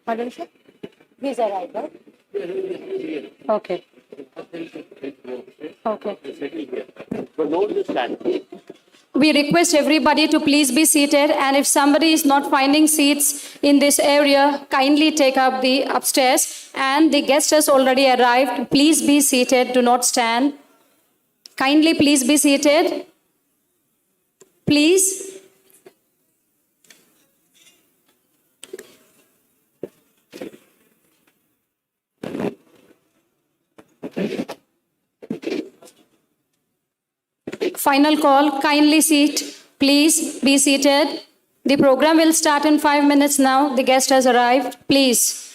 Pardon, sir? He's arrived, right? Okay. Okay. We request everybody to please be seated, and if somebody is not finding seats in this area, kindly take up the upstairs. And the guest has already arrived. Please be seated. Do not stand. Kindly please be seated. Please. Final call, kindly seat. Please be seated. The program will start in 5 minutes now. The guest has arrived. Please.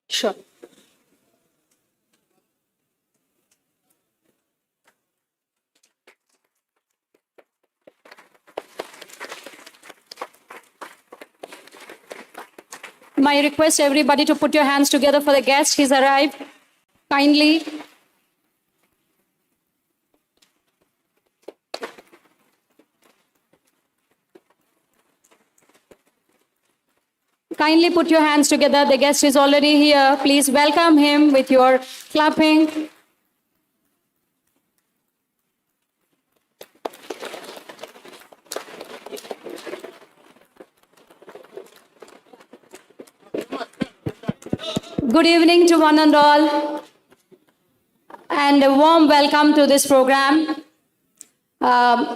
Sure. My request everybody to put your hands together for the guest. He's arrived. Kindly. Kindly put your hands together. The guest is already here. Please welcome him with your clapping. Good evening to one and all, and a warm welcome to this program.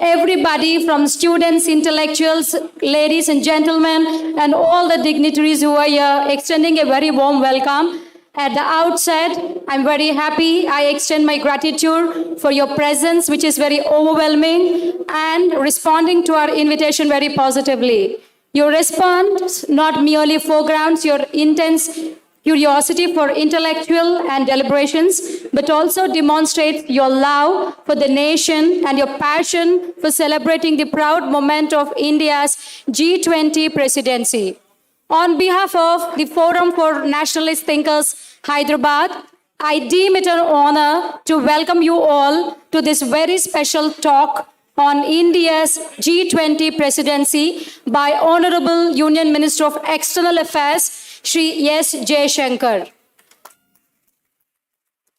Everybody from students, intellectuals, ladies and gentlemen, and all the dignitaries who are here, extending a very warm welcome. At the outset, I'm very happy. I extend my gratitude for your presence, which is very overwhelming, and responding to our invitation very positively. Your response not merely foregrounds your intense curiosity for intellectual and deliberations, but also demonstrates your love for the nation and your passion for celebrating the proud moment of India's G20 Presidency. On behalf of the Forum for Nationalist Thinkers, Hyderabad, I deem it an honor to welcome you all to this very special talk on India's G20 Presidency by Honorable Union Minister of External Affairs, Shri S. Jaishankar.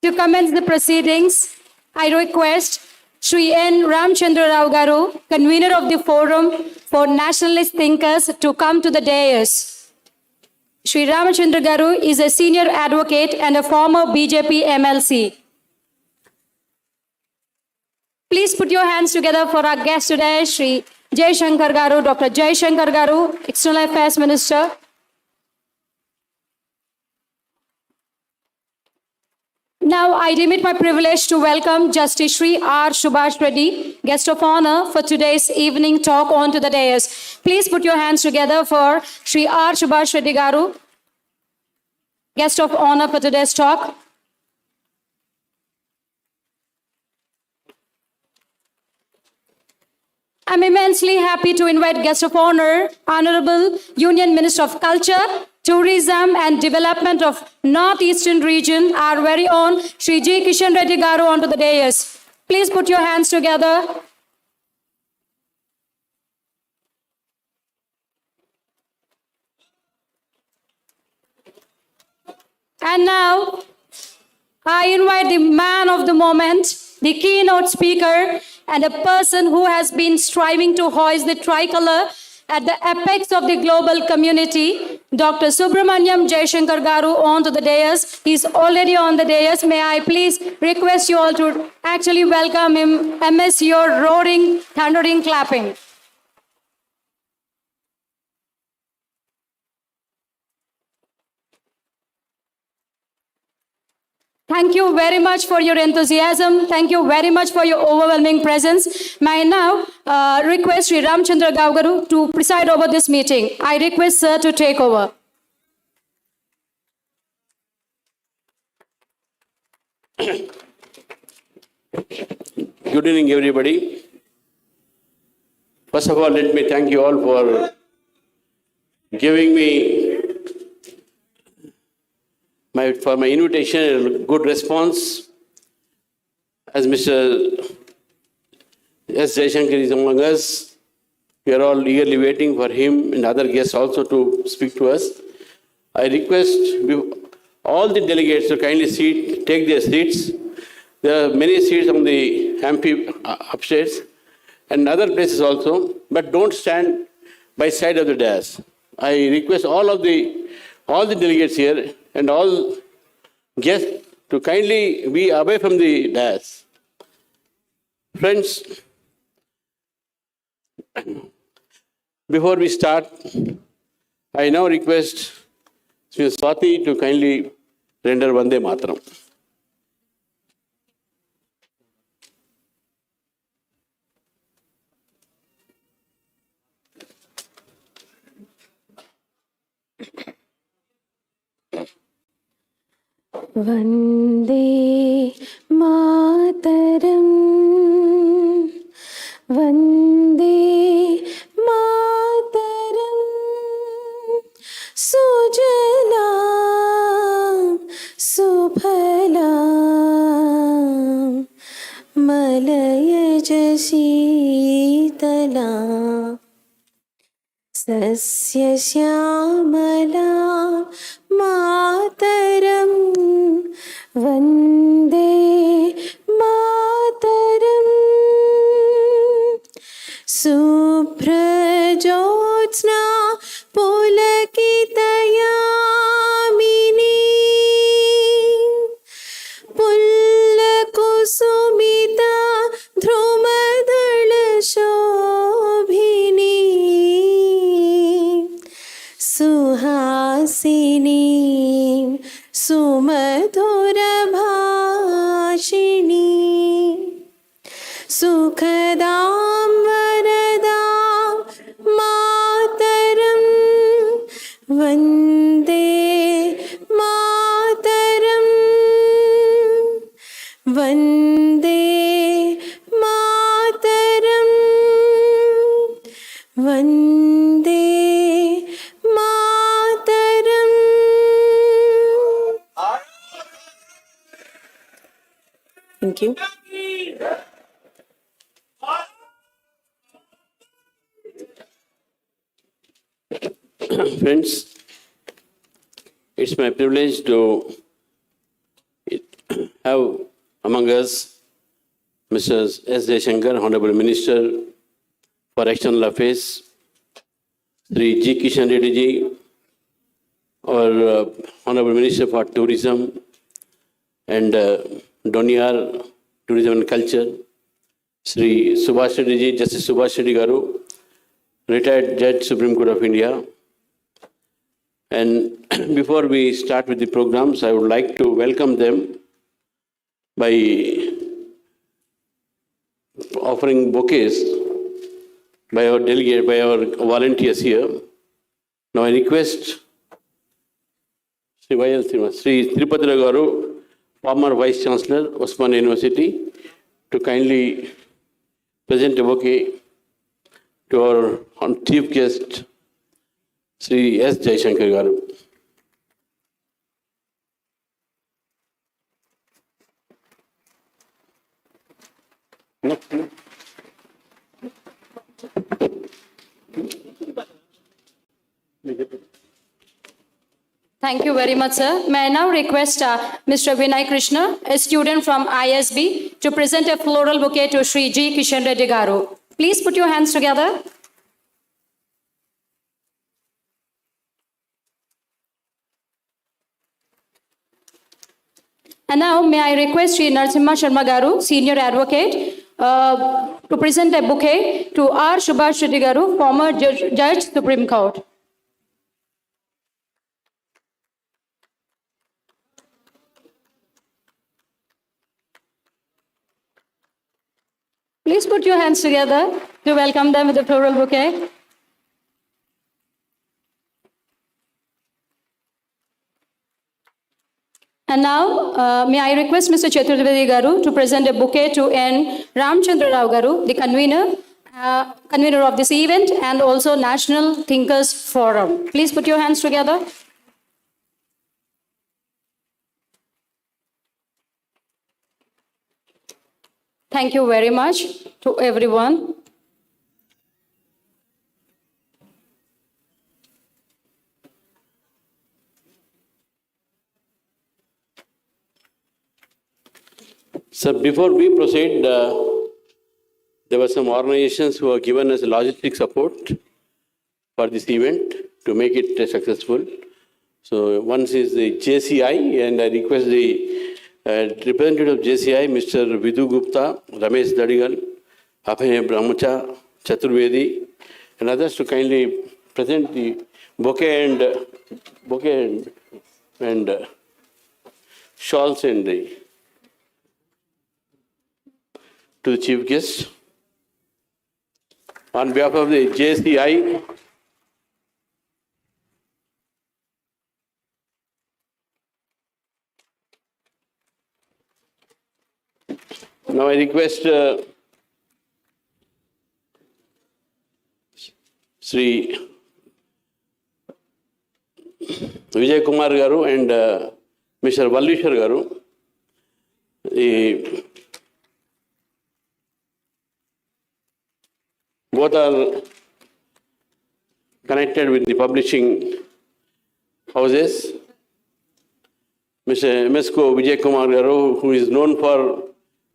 To commence the proceedings, I request Shri N. Ramchander Garu, convener of the Forum for Nationalist Thinkers, to come to the dais. Shri Ramchander Garu is a senior advocate and a former BJP MLC. Please put your hands together for our guest today, Shri Jaishankar Garu, Dr. Jaishankar Garu, External Affairs Minister. Now, I deem it my privilege to welcome Justice Shri R. Subhash Reddy, guest of honor for today's evening talk onto the dais. Please put your hands together for Shri R. Subhash Reddy Garu, guest of honor for today's talk. I'm immensely happy to invite guest of honor, Honorable Union Minister of Culture, Tourism and Development of Northeastern Region, our very own Shri G. Kishan Reddy Garu, onto the dais. Please put your hands together. And now, I invite the man of the moment, the keynote speaker, and a person who has been striving to hoist the tricolor at the apex of the global community, Dr. Subramaniam Jaishankar Garu, onto the dais. He's already on the dais. May I please request you all to actually welcome him amidst your roaring, thundering clapping. Thank you very much for your enthusiasm. Thank you very much for your overwhelming presence. May I now request Sri Ramchander Garu to preside over this meeting. I request sir to take over. Good evening, everybody. First of all, let me thank you all for giving me my invitation and good response. As Mr. S. Jaishankar is among us, we are all eagerly waiting for him and other guests also to speak to us. I request all the delegates to kindly take their seats. There are many seats on the amphi upstairs and other places also, but don't stand by side of the dais. I request all the delegates here and all guests to kindly be away from the dais. Friends, before we start, I now request Ms. Swati to kindly render Vande Mataram. Vande Mataram, Vande Mataram, Sujalam, Subhalam, Malayaj Sheetalam, Sasya Shyamalam, Mataram, Vande Mataram, Subhrajyotsna Pulakitayamini, Pullakusumita Dhrumadala Shobhini, Suhasini Sumadhura Bhashini, Sukhadam Varadam Mataram, Vande Mataram, Vande Mataram, Vande Mataram. Thank you. Friends, it's my privilege to have among us Mr. S. Jaishankar, Honorable Minister for External Affairs, Sri G. Kishan Reddy ji, our Honorable Minister for Tourism and Doniar, Tourism and Culture, Sri Subhash Reddy ji, Justice Subhash Reddy Garu, retired Judge, Supreme Court of India. And before we start with the programs, I would like to welcome them by offering bouquets by our delegate, by our volunteers here. Now I request Sri Tirupati Garu, former Vice Chancellor, Osman University, to kindly present a bouquet to our chief guest, Sri S. Jaishankar Garu. Thank you very much, sir. May I now request Mr. Vinay Krishna, a student from ISB, to present a floral bouquet to Sri G. Kishan Reddy Garu. Please put your hands together. And now, may I request Sri Narasimha Sharma Garu, Senior Advocate, to present a bouquet to R. Subhash Reddy Garu, former Judge, Supreme Court. Please put your hands together to welcome them with a floral bouquet. And now, may I request Mr. Chaturvedi Garu to present a bouquet to N. Ramchander Rao Garu, the convener of this event and also National Thinkers Forum. Please put your hands together. Thank you very much to everyone. So before we proceed, there were some organizations who have given us logistic support for this event to make it successful. So one is the JCI, and I request the representative of JCI, Mr. Vidhu Gupta, Ramesh Dadigal, Abhay Brahmacha, Chaturvedi, and others to kindly present the bouquet and shawls and to the chief guest. On behalf of the JCI, now I request Sri Vijay Kumar Garu and Mr. Vallishwar Garu, both are connected with the publishing houses. Mr. MSco Vijay Kumar Garu, who is known for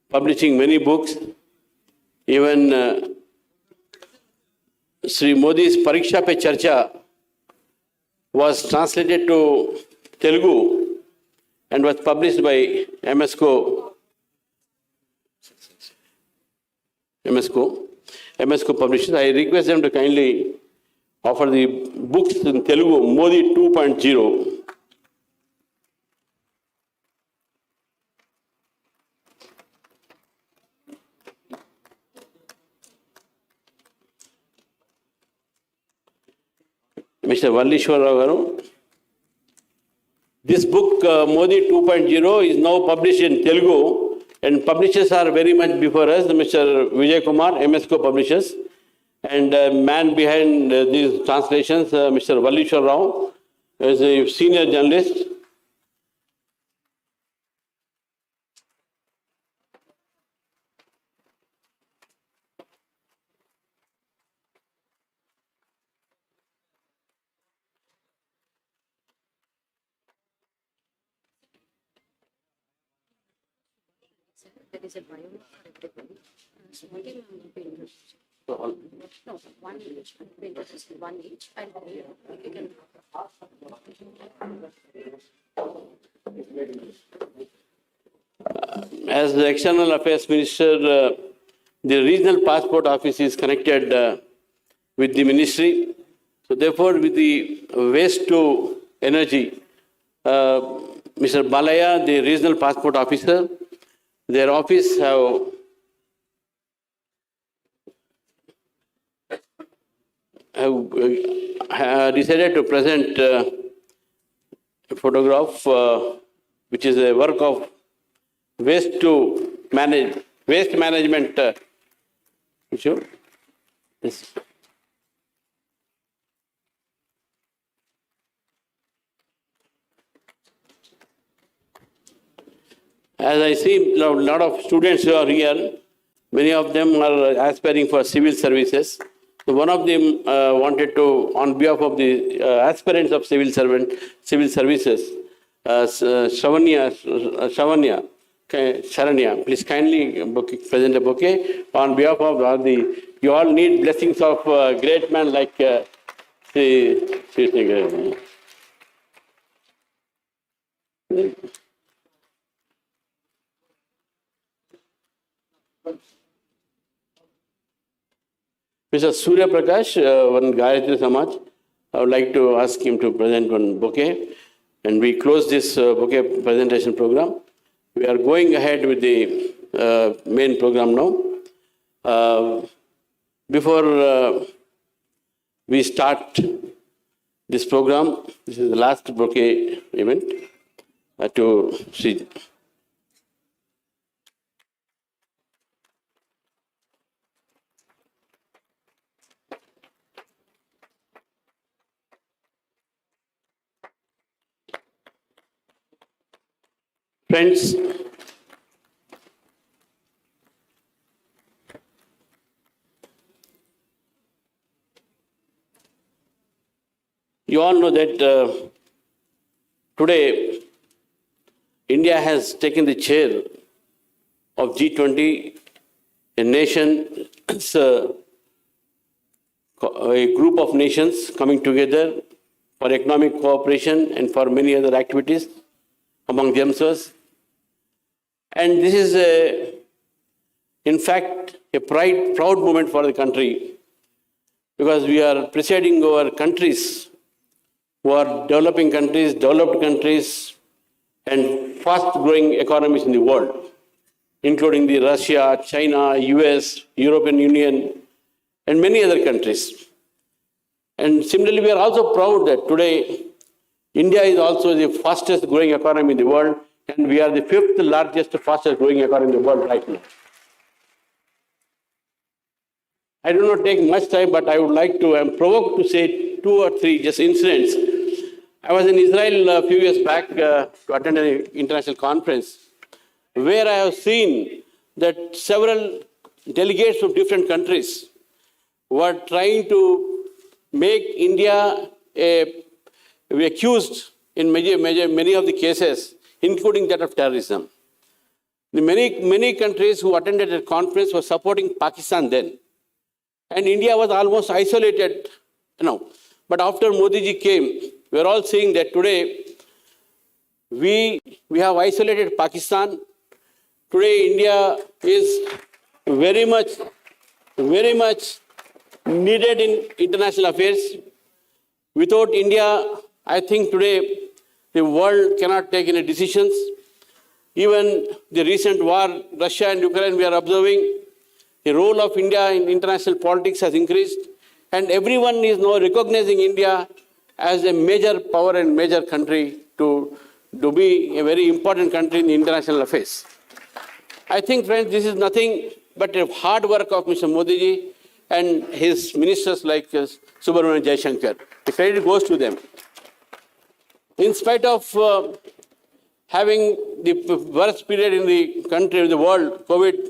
publishing many books, even Sri Modi's Pariksha Pe Charcha was translated to Telugu and was published by MSco Publishers. I request them to kindly offer the books in Telugu, Modi 2.0. Mr. Vallishwar Garu. This book, Modi 2.0, is now published in Telugu, and publishers are very much before us, Mr. Vijay Kumar, MSco Publishers, and man behind these translations, Mr. Vallishwar Rao, is a senior journalist. There is a bio for everybody. No, one each. One each. And you can. As the External Affairs Minister, the regional passport office is connected with the ministry. So therefore, with the waste to energy, Mr. Balaya, the regional passport officer, their office have decided to present a photograph, which is a work of waste management issue. Yes. As I see a lot of students who are here, many of them are aspiring for civil services. So one of them wanted to, on behalf of the aspirants of civil services, Sharanya, please kindly present a bouquet on behalf of all the. You all need blessings of great men like Sri. Mr. Surya Prakash, one Gayatri Samaj, I would like to ask him to present one bouquet, and we close this bouquet presentation program. We are going ahead with the main program now. Before we start this program, this is the last bouquet event to see. Friends, you all know that today India has taken the chair of G20, a nation, a group of nations coming together for economic cooperation and for many other activities among themselves. And this is, in fact, a proud moment for the country, because we are presiding over countries who are developing countries, developed countries, and fast-growing economies in the world, including the Russia, China, US, European Union, and many other countries. And similarly, we are also proud that today India is also the fastest growing economy in the world, and we are the fifth largest, fastest growing economy in the world right now. I do not take much time, but I would like to, I'm provoked to say two or three just incidents. I was in Israel a few years back to attend an international conference where I have seen that several delegates from different countries were trying to make India accused in many of the cases, including that of terrorism. The many countries who attended the conference were supporting Pakistan then. And India was almost isolated, But after Modi ji came, we are all seeing that today we have isolated Pakistan. Today India is very much needed in international affairs. Without India, I think today the world cannot take any decisions. Even the recent war, Russia and Ukraine, we are observing the role of India in international politics has increased, and everyone is now recognizing India as a major power and major country to be a very important country in international affairs. I think, friends, this is nothing but a hard work of Mr. Modi ji and his ministers like Subramanian Jaishankar. The credit goes to them. In spite of having the worst period in the country, in the world, COVID,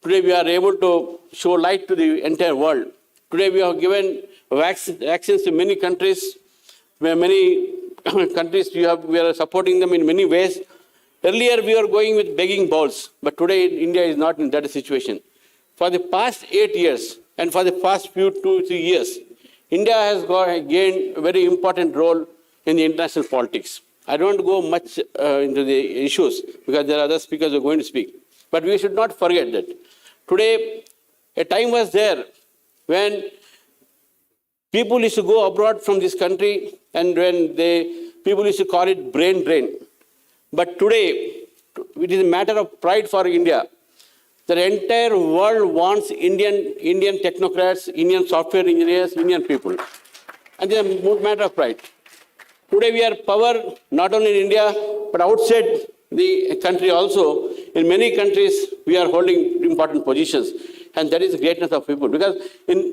today we are able to show light to the entire world. Today we have given vaccines to many countries, where many countries we are supporting them in many ways. Earlier we were going with begging bowls, but today India is not in that situation. For the past 8 years and for the past 2-3 years, India has gained a very important role in the international politics. I don't go much into the issues because there are other speakers who are going to speak. But we should not forget that today a time was there when people used to go abroad from this country, and when people used to call it brain drain. But today, it is a matter of pride for India. The entire world wants Indian technocrats, Indian software engineers, Indian people. And it is a matter of pride. Today we are power not only in India, but outside the country also. In many countries, we are holding important positions. And that is the greatness of people. Because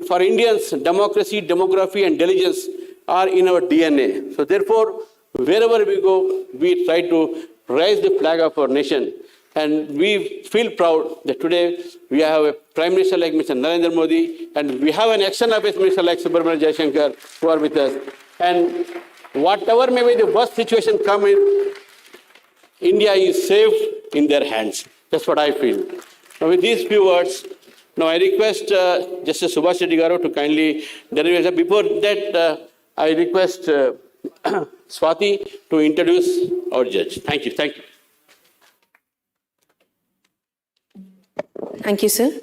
for Indians, democracy, demography, and diligence are in our DNA. So therefore, wherever we go, we try to raise the flag of our nation. And we feel proud that today we have a Prime Minister like Mr. Narendra Modi, and we have an External Affairs Minister like Subramanian Jaishankar who are with us. And whatever may be the worst situation come in, India is safe in their hands. That's what I feel. Now with these few words, now I request Justice Subhash Reddy Garu to kindly deliver. Before that, I request Swati to introduce our judge. Thank you. Thank you. Thank you, sir.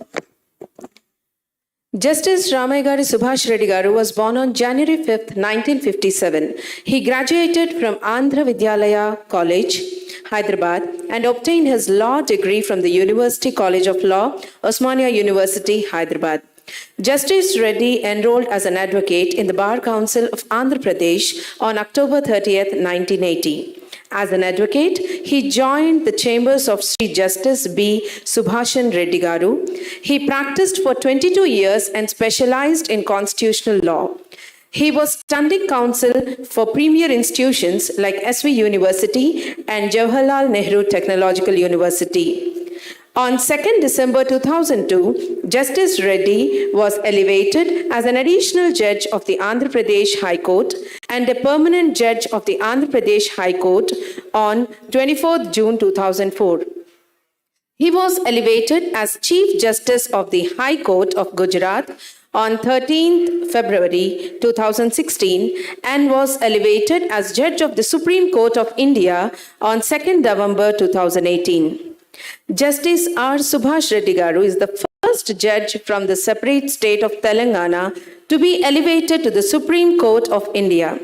Justice Ramchander Subhash Reddy Garu was born on January 5th, 1957. He graduated from Andhra Vidyalaya College, Hyderabad, and obtained his law degree from the University College of Law, Osmania University, Hyderabad. Justice Reddy enrolled as an advocate in the Bar Council of Andhra Pradesh on October 30th, 1980. As an advocate, he joined the chambers of Sri Justice B. Subhashan Reddy Garu. He practiced for 22 years and specialized in constitutional law. He was standing counsel for premier institutions like SV University and Jawaharlal Nehru Technological University. On 2nd December 2002, Justice Reddy was elevated as an additional judge of the Andhra Pradesh High Court and a permanent judge of the Andhra Pradesh High Court on 24th June 2004. He was elevated as Chief Justice of the High Court of Gujarat on 13th February 2016 and was elevated as Judge of the Supreme Court of India on 2nd November 2018. Justice R. Subhash Reddy Garu is the first judge from the separate state of Telangana to be elevated to the Supreme Court of India.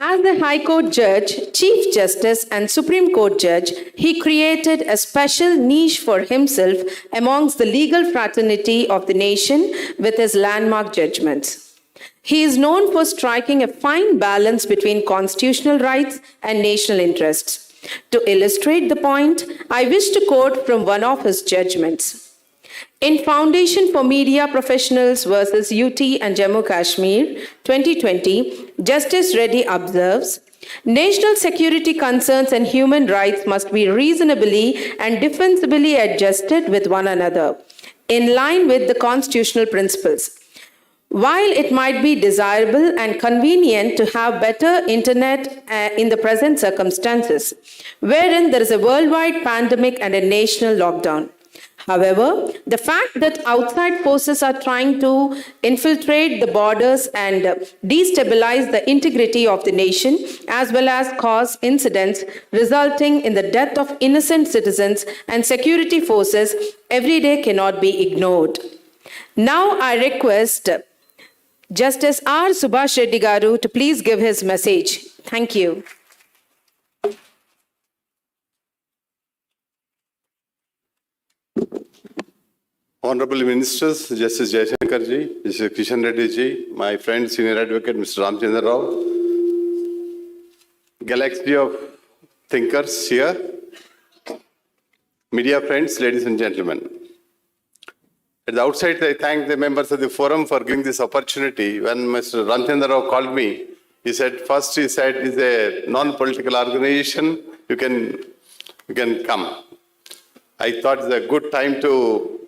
As the High Court Judge, Chief Justice and Supreme Court Judge, he created a special niche for himself amongst the legal fraternity of the nation with his landmark judgments. He is known for striking a fine balance between constitutional rights and national interests. To illustrate the point, I wish to quote from one of his judgments. In Foundation for Media Professionals versus UT and Jammu Kashmir, 2020, Justice Reddy observes, national security concerns and human rights must be reasonably and defensibly adjusted with one another, in line with the constitutional principles. While it might be desirable and convenient to have better internet in the present circumstances, wherein there is a worldwide pandemic and a national lockdown. However, the fact that outside forces are trying to infiltrate the borders and destabilize the integrity of the nation, as well as cause incidents resulting in the death of innocent citizens and security forces every day cannot be ignored. Now I request Justice R. Subhash Reddy Garu to please give his message. Thank you. Honorable Ministers, Justice Jaishankar ji, Justice Kishan Reddy ji, my friend, Senior Advocate Mr. Ramchander Rao, galaxy of thinkers here, media friends, ladies and gentlemen. At the outset, I thank the members of the forum for giving this opportunity. When Mr. Ramchander Rao called me, he said, it's a non-political organization, you can come. I thought it's a good time to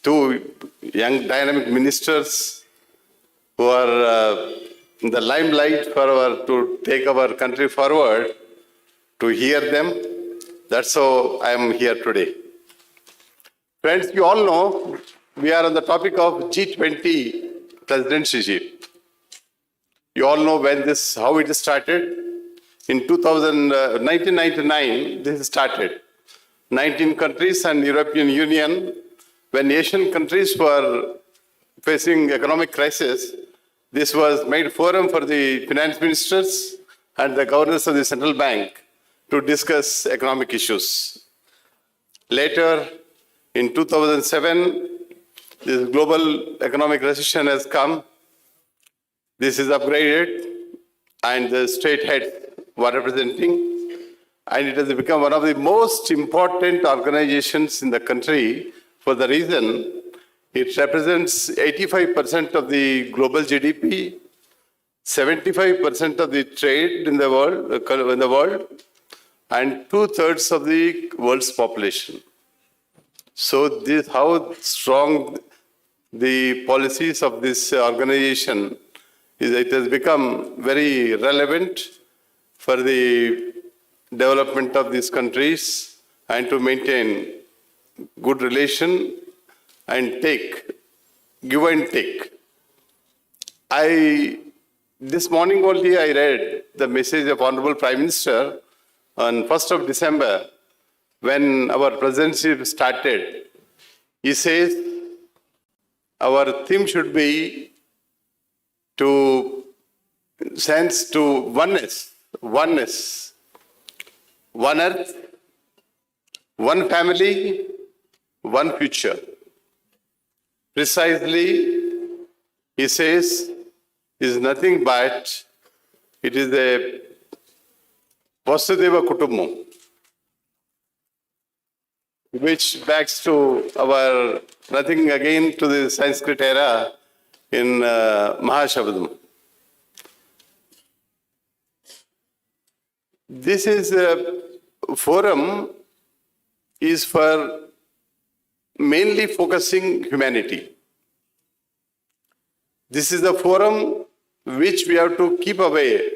two young dynamic ministers who are in the limelight to take our country forward, to hear them. That's how I am here today. Friends, you all know we are on the topic of G20 Presidency. You all know how it started. In 1999, this started. 19 countries and European Union, when Asian countries were facing economic crisis, this was made forum for the finance ministers and the governors of the central bank to discuss economic issues. Later, in 2007, this global economic recession has come. This is upgraded, and the state heads were representing, and it has become one of the most important organizations in the country for the reason it represents 85% of the global GDP, 75% of the trade in the world, and 2/3 of the world's population. So this how strong the policies of this organization is. It has become very relevant for the development of these countries and to maintain good relation and give and take. This morning only I read the message of Honorable Prime Minister on 1st of December when our presidency started. He says our theme should be to sense to oneness, one earth, one family, one future. Precisely, he says, is nothing but it is a Vasudeva Kutumbam, which backs to our nothing again to the Sanskrit era in Mahashabdam. This is a forum is for mainly focusing humanity. This is the forum which we have to keep away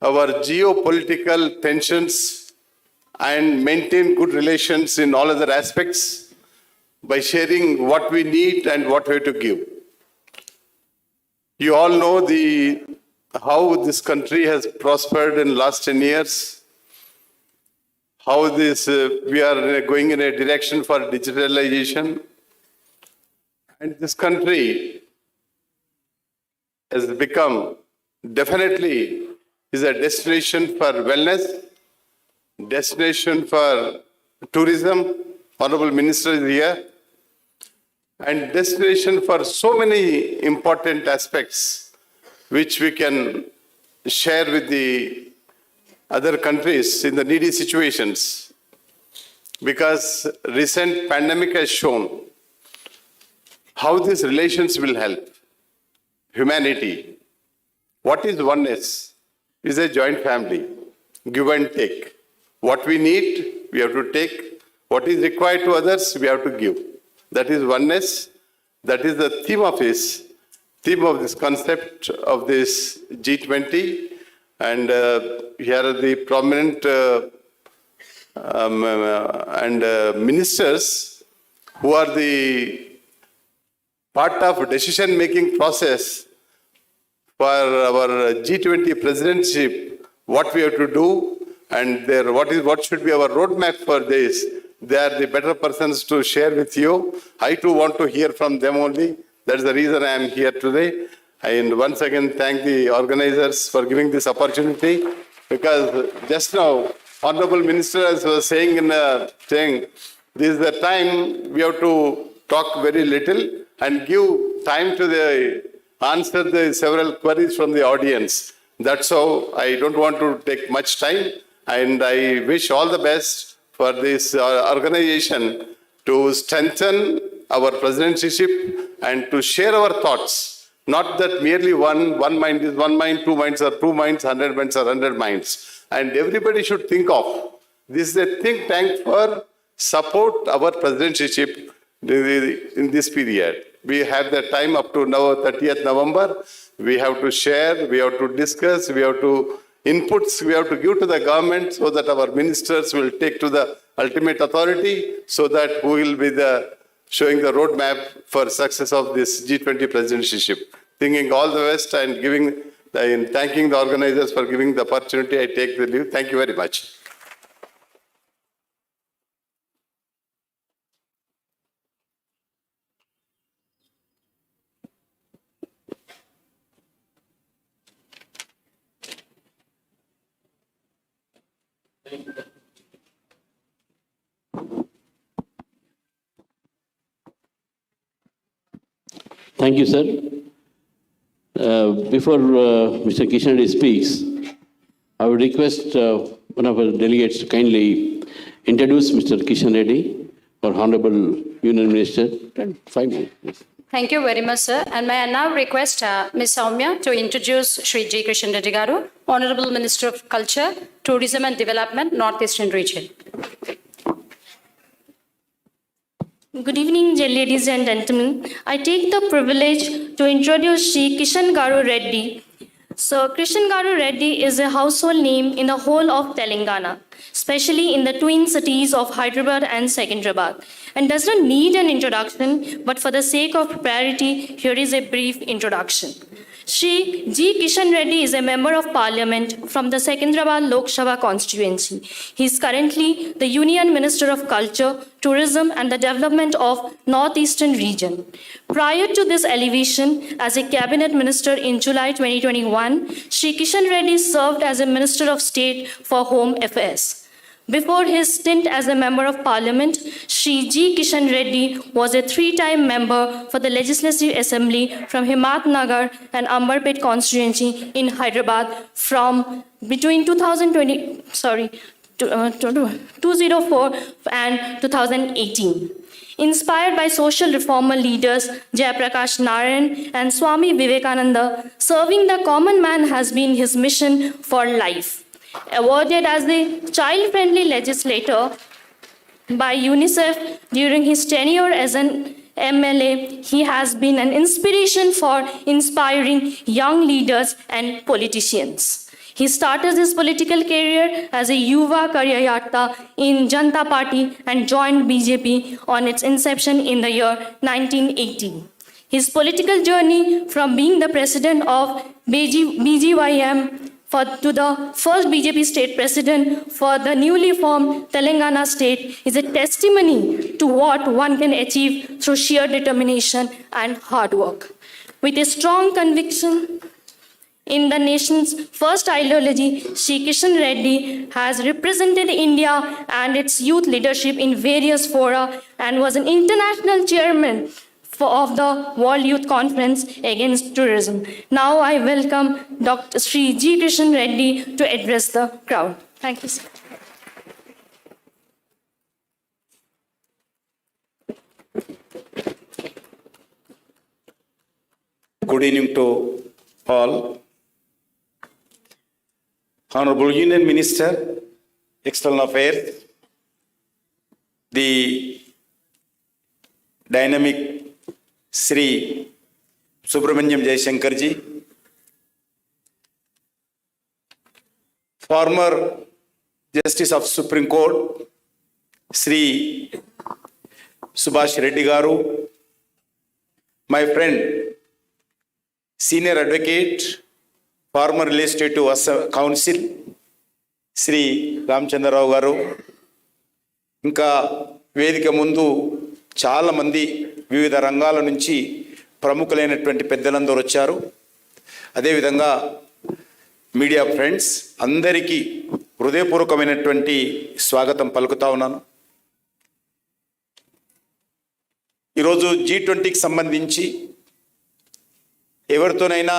our geopolitical tensions and maintain good relations in all other aspects by sharing what we need and what we have to give. You all know how this country has prospered in the last 10 years, how we are going in a direction for digitalization. And this country has become definitely is a destination for wellness, destination for tourism, Honorable Minister is here, and destination for so many important aspects which we can share with the other countries in the needy situations. Because recent pandemic has shown how these relations will help humanity. What is oneness? Is a joint family, give and take. What we need, we have to take. What is required to others, we have to give. That is oneness. That is the theme of this concept of this G20. And here are the prominent ministers who are the part of decision-making process for our G20 presidency, what we have to do, and what should be our roadmap for this. They are the better persons to share with you. I too want to hear from them only. That's the reason I am here today. And once again, thank the organizers for giving this opportunity. Because just now, Honorable Minister was saying, this is the time we have to talk very little and give time to answer the several queries from the audience. That's how I don't want to take much time, and I wish all the best for this organization to strengthen our presidencyship and to share our thoughts. Not that merely one mind is one mind, two minds are two minds, 100 minds are 100 minds. And everybody should think of this is a think tank for support our presidencyship in this period. We have the time up to now 30th November. We have to share, we have to discuss, we have to inputs, we have to give to the government so that our ministers will take to the ultimate authority so that we will be showing the roadmap for success of this G20 presidencyship. Thinking all the best and thanking the organizers for giving the opportunity, I take the leave. Thank you very much. Thank you, sir. Before Mr. Kishan Reddy speaks, I would request one of our delegates to kindly introduce Mr. Kishan Reddy, our Honorable Union Minister. 5 minutes, please. Thank you very much, sir. And may I now request Ms. Soumya to introduce Shri G. Kishan Reddy Garu, Honorable Minister of Culture, Tourism and Development, Northeastern Region. Good evening, ladies and gentlemen. I take the privilege to introduce Shri Kishan Garu Reddy. So, Kishan Garu Reddy is a household name in the whole of Telangana, especially in the twin cities of Hyderabad and Secunderabad, and does not need an introduction, but for the sake of propriety, here is a brief introduction. Shri G. Kishan Reddy is a member of parliament from the Secunderabad Lok Sabha constituency. He is currently the Union Minister of Culture, Tourism and the Development of Northeastern Region. Prior to this elevation as a cabinet minister in July 2021, Shri Kishan Reddy served as a Minister of State for Home Affairs. Before his stint as a member of parliament, Shri G. Kishan Reddy was a three-time member for the Legislative Assembly from Himatnagar and Ambarpet constituency in Hyderabad from between 2004 and 2018. Inspired by social reformer leaders Jayaprakash Narayan and Swami Vivekananda, serving the common man has been his mission for life. Awarded as the child-friendly legislator by UNICEF during his tenure as an MLA, he has been an inspiration for inspiring young leaders and politicians. He started his political career as a Yuva Karyayatta in Janata Party and joined BJP on its inception in the year 1980. His political journey from being the president of BGYM to the first BJP state president for the newly formed Telangana state is a testimony to what one can achieve through sheer determination and hard work. With a strong conviction in the nation's first ideology, Shri Kishan Reddy has represented India and its youth leadership in various fora and was an international chairman of the World Youth Conference Against Tourism. Now I welcome Dr. Shri G. Kishan Reddy to address the crowd. Thank you, sir. Good evening to all. Honorable Union Minister, External Affairs, the dynamic Sri Subramanyam Jaishankarji, former Justice of Supreme Court, Sri Subhash Reddy Garu, my friend, Senior Advocate, former Legislative Council, Sri Ramchander Garu, Inka Vedika Mundu, చాలా మంది వివిధ రంగాల నుంచి ప్రముఖులైనటువంటి పెద్దలందరూ వచ్చారు. అదేవిధంగా media friends అందరికీ హృదయపూర్వకమైనటువంటి స్వాగతం పలుకుతా ఉన్నాను. ఈరోజు G20కి సంబంధించి ఎవరితోనైనా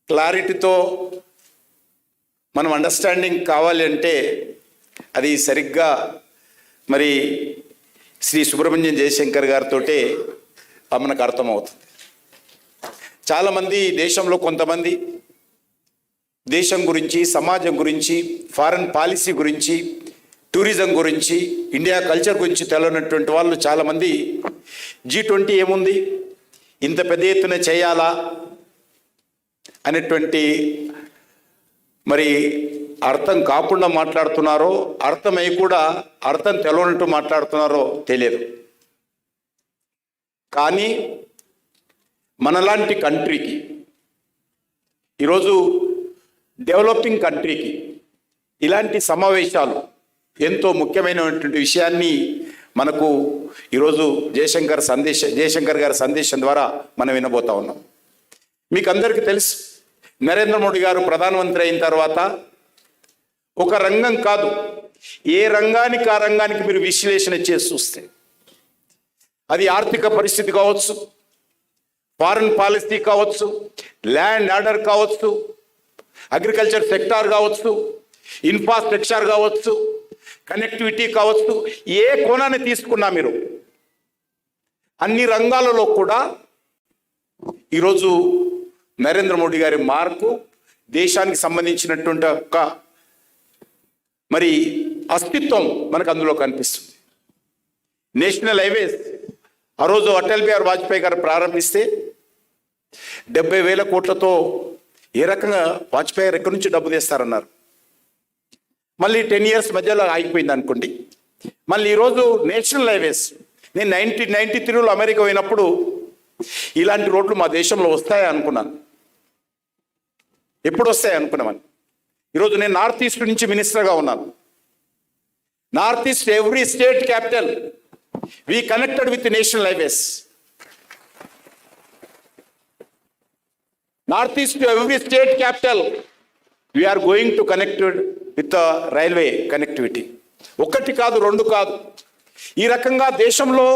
క్లారిటీతో మనం అండర్స్టాండింగ్ కావాలి అంటే అది సరిగ్గా మరి శ్రీ సుబ్రహ్మణ్యం జయశంకర్ గారితో మనకు అర్థమవుతుంది. చాలామంది దేశంలో కొంతమంది దేశం గురించి, సమాజం గురించి, ఫారెన్ పాలసీ గురించి, టూరిజం గురించి, ఇండియా కల్చర్ గురించి తెలియనటువంటి వాళ్ళు చాలామంది G20 ఏముంది, ఇంత పెద్ద ఎత్తున చేయాలా అనేటువంటి మరి అర్థం కాకుండా మాట్లాడుతున్నారో, అర్థమై కూడా అర్థం తెలవనట్టు మాట్లాడుతున్నారో తెలియదు. కానీ మనలాంటి కంట్రీకి, ఈరోజు డెవలపింగ్ కంట్రీకి ఇలాంటి సమావేశాలు ఎంతో ముఖ్యమైనటువంటి విషయాన్ని మనకు ఈరోజు జయశంకర్ గారి సందేశం ద్వారా మనం వినబోతా ఉన్నాం. మీకు అందరికీ తెలుసు, నరేంద్ర మోడీ గారు ప్రధానమంత్రి అయిన తర్వాత ఒక రంగం కాదు, ఏ రంగానికి ఆ రంగానికి మీరు విశ్లేషణ చేసి చూస్తే అది ఆర్థిక పరిస్థితి కావచ్చు, ఫారెన్ పాలసీ కావచ్చు, ల్యాండ్ ఆర్డర్ కావచ్చు, అగ్రికల్చర్ సెక్టార్ కావచ్చు, ఇన్ఫ్రాస్ట్రక్చర్ కావచ్చు, కనెక్టివిటీ కావచ్చు, ఏ కోణాన్ని తీసుకున్నా మీరు అన్ని రంగాలలో కూడా ఈరోజు నరేంద్ర మోడీ గారి మార్కు దేశానికి సంబంధించినటువంటి ఒక మరి అస్తిత్వం మనకు అందులో కనిపిస్తుంది. నేషనల్ హైవేస్ ఆ రోజు అటల్ బిహారీ వాజ్పేయి గారు ప్రారంభిస్తే 70,000 కోట్లతో ఏ రకంగా వాజ్పేయి గారు ఎక్కడి నుంచి డబ్బు తెస్తారన్నారు. మళ్ళీ 10 years మధ్యలో ఆగిపోయింది అనుకోండి. మళ్ళీ ఈరోజు నేషనల్ హైవేస్, నేను 1993లో అమెరికా పోయినప్పుడు ఇలాంటి రోడ్లు మా దేశంలో వస్తాయా అనుకున్నాను. ఎప్పుడు వస్తాయి అనుకున్నామని. ఈరోజు నేను నార్త్ ఈస్ట్ నుంచి మినిస్టర్గా ఉన్నాను. North east every state capital we connected with the national highways. Northeast to every state capital, we are going to connect with the railway connectivity. ఒకటి కాదు, రెండు కాదు. ఈ రకంగా దేశంలో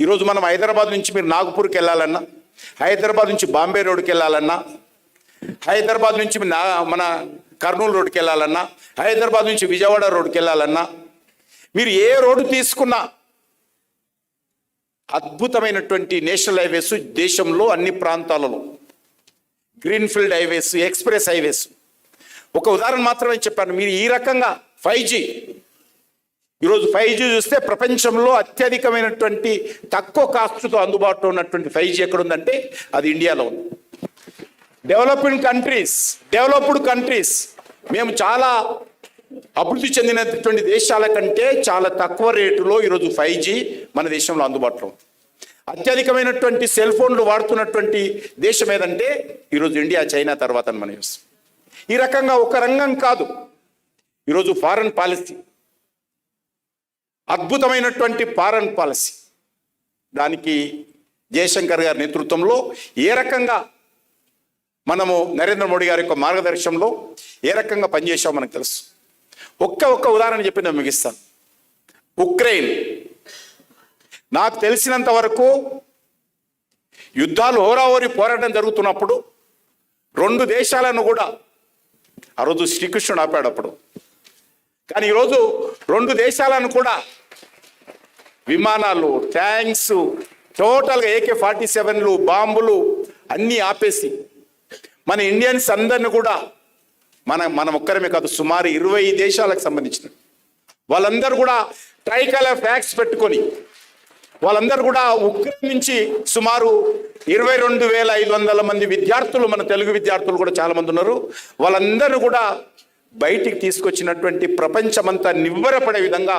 ఈరోజు మనం హైదరాబాద్ నుంచి మీరు నాగపూర్కి వెళ్ళాలన్నా, హైదరాబాద్ నుంచి బాంబే రోడ్కి వెళ్ళాలన్నా, హైదరాబాద్ నుంచి మన కర్నూలు రోడ్కి వెళ్ళాలన్నా, హైదరాబాద్ నుంచి విజయవాడ రోడ్కి వెళ్ళాలన్నా, మీరు ఏ రోడ్డు తీసుకున్నా అద్భుతమైనటువంటి నేషనల్ హైవేస్ దేశంలో అన్ని ప్రాంతాలలో, గ్రీన్ఫీల్డ్ హైవేస్, ఎక్స్ప్రెస్ హైవేస్. ఒక ఉదాహరణ మాత్రమే చెప్పాను. మీరు ఈ రకంగా 5G, ఈరోజు 5G చూస్తే ప్రపంచంలో అత్యధికమైనటువంటి తక్కువ కాస్ట్తో అందుబాటులో ఉన్నటువంటి 5G ఎక్కడుందంటే అది ఇండియాలో ఉంది. డెవలప్డ్ కంట్రీస్ మేము చాలా అభివృద్ధి చెందినటువంటి దేశాల కంటే చాలా తక్కువ రేటులో ఈరోజు 5G మన దేశంలో అందుబాటులో ఉంది. అత్యధికమైనటువంటి సెల్ ఫోన్లు వాడుతున్నటువంటి దేశం ఏదంటే ఈరోజు ఇండియా, చైనా తర్వాత మన చూస్తాం. ఈ రకంగా ఒక రంగం కాదు, ఈరోజు ఫారెన్ పాలసీ, అద్భుతమైనటువంటి ఫారెన్ పాలసీ. దానికి జయశంకర్ గారి నేతృత్వంలో ఏ రకంగా మనము నరేంద్ర మోడీ గారి యొక్క మార్గదర్శనంలో ఏ రకంగా పనిచేసామో మనకు తెలుసు. ఒక్క ఉదాహరణ చెప్పి నేను ముగిస్తాను. ఉక్రెయిన్, నాకు తెలిసినంత వరకు యుద్ధాలు హోరాహోరీ పోరాటం జరుగుతున్నప్పుడు 2 దేశాలను కూడా ఆ రోజు శ్రీకృష్ణుడు ఆపాడు అప్పుడు. కానీ ఈరోజు 2 దేశాలను కూడా విమానాలు, ట్యాంక్స్, టోటల్గా AK-47లు, బాంబులు అన్నీ ఆపేసి మన ఇండియన్స్ అందరిని కూడా మనం ఒక్కరమే కాదు, సుమారు 20 దేశాలకు సంబంధించిన వాళ్ళందరూ కూడా ట్రైకలర్ ఫ్లాగ్స్ పెట్టుకొని, వాళ్ళందరూ కూడా ఉక్రెయిన్ నుంచి సుమారు 22,500 మంది విద్యార్థులు, మన తెలుగు విద్యార్థులు కూడా చాలా మంది ఉన్నారు, వాళ్ళందరూ కూడా బయటికి తీసుకొచ్చినటువంటి ప్రపంచమంతా నివ్వెరపడే విధంగా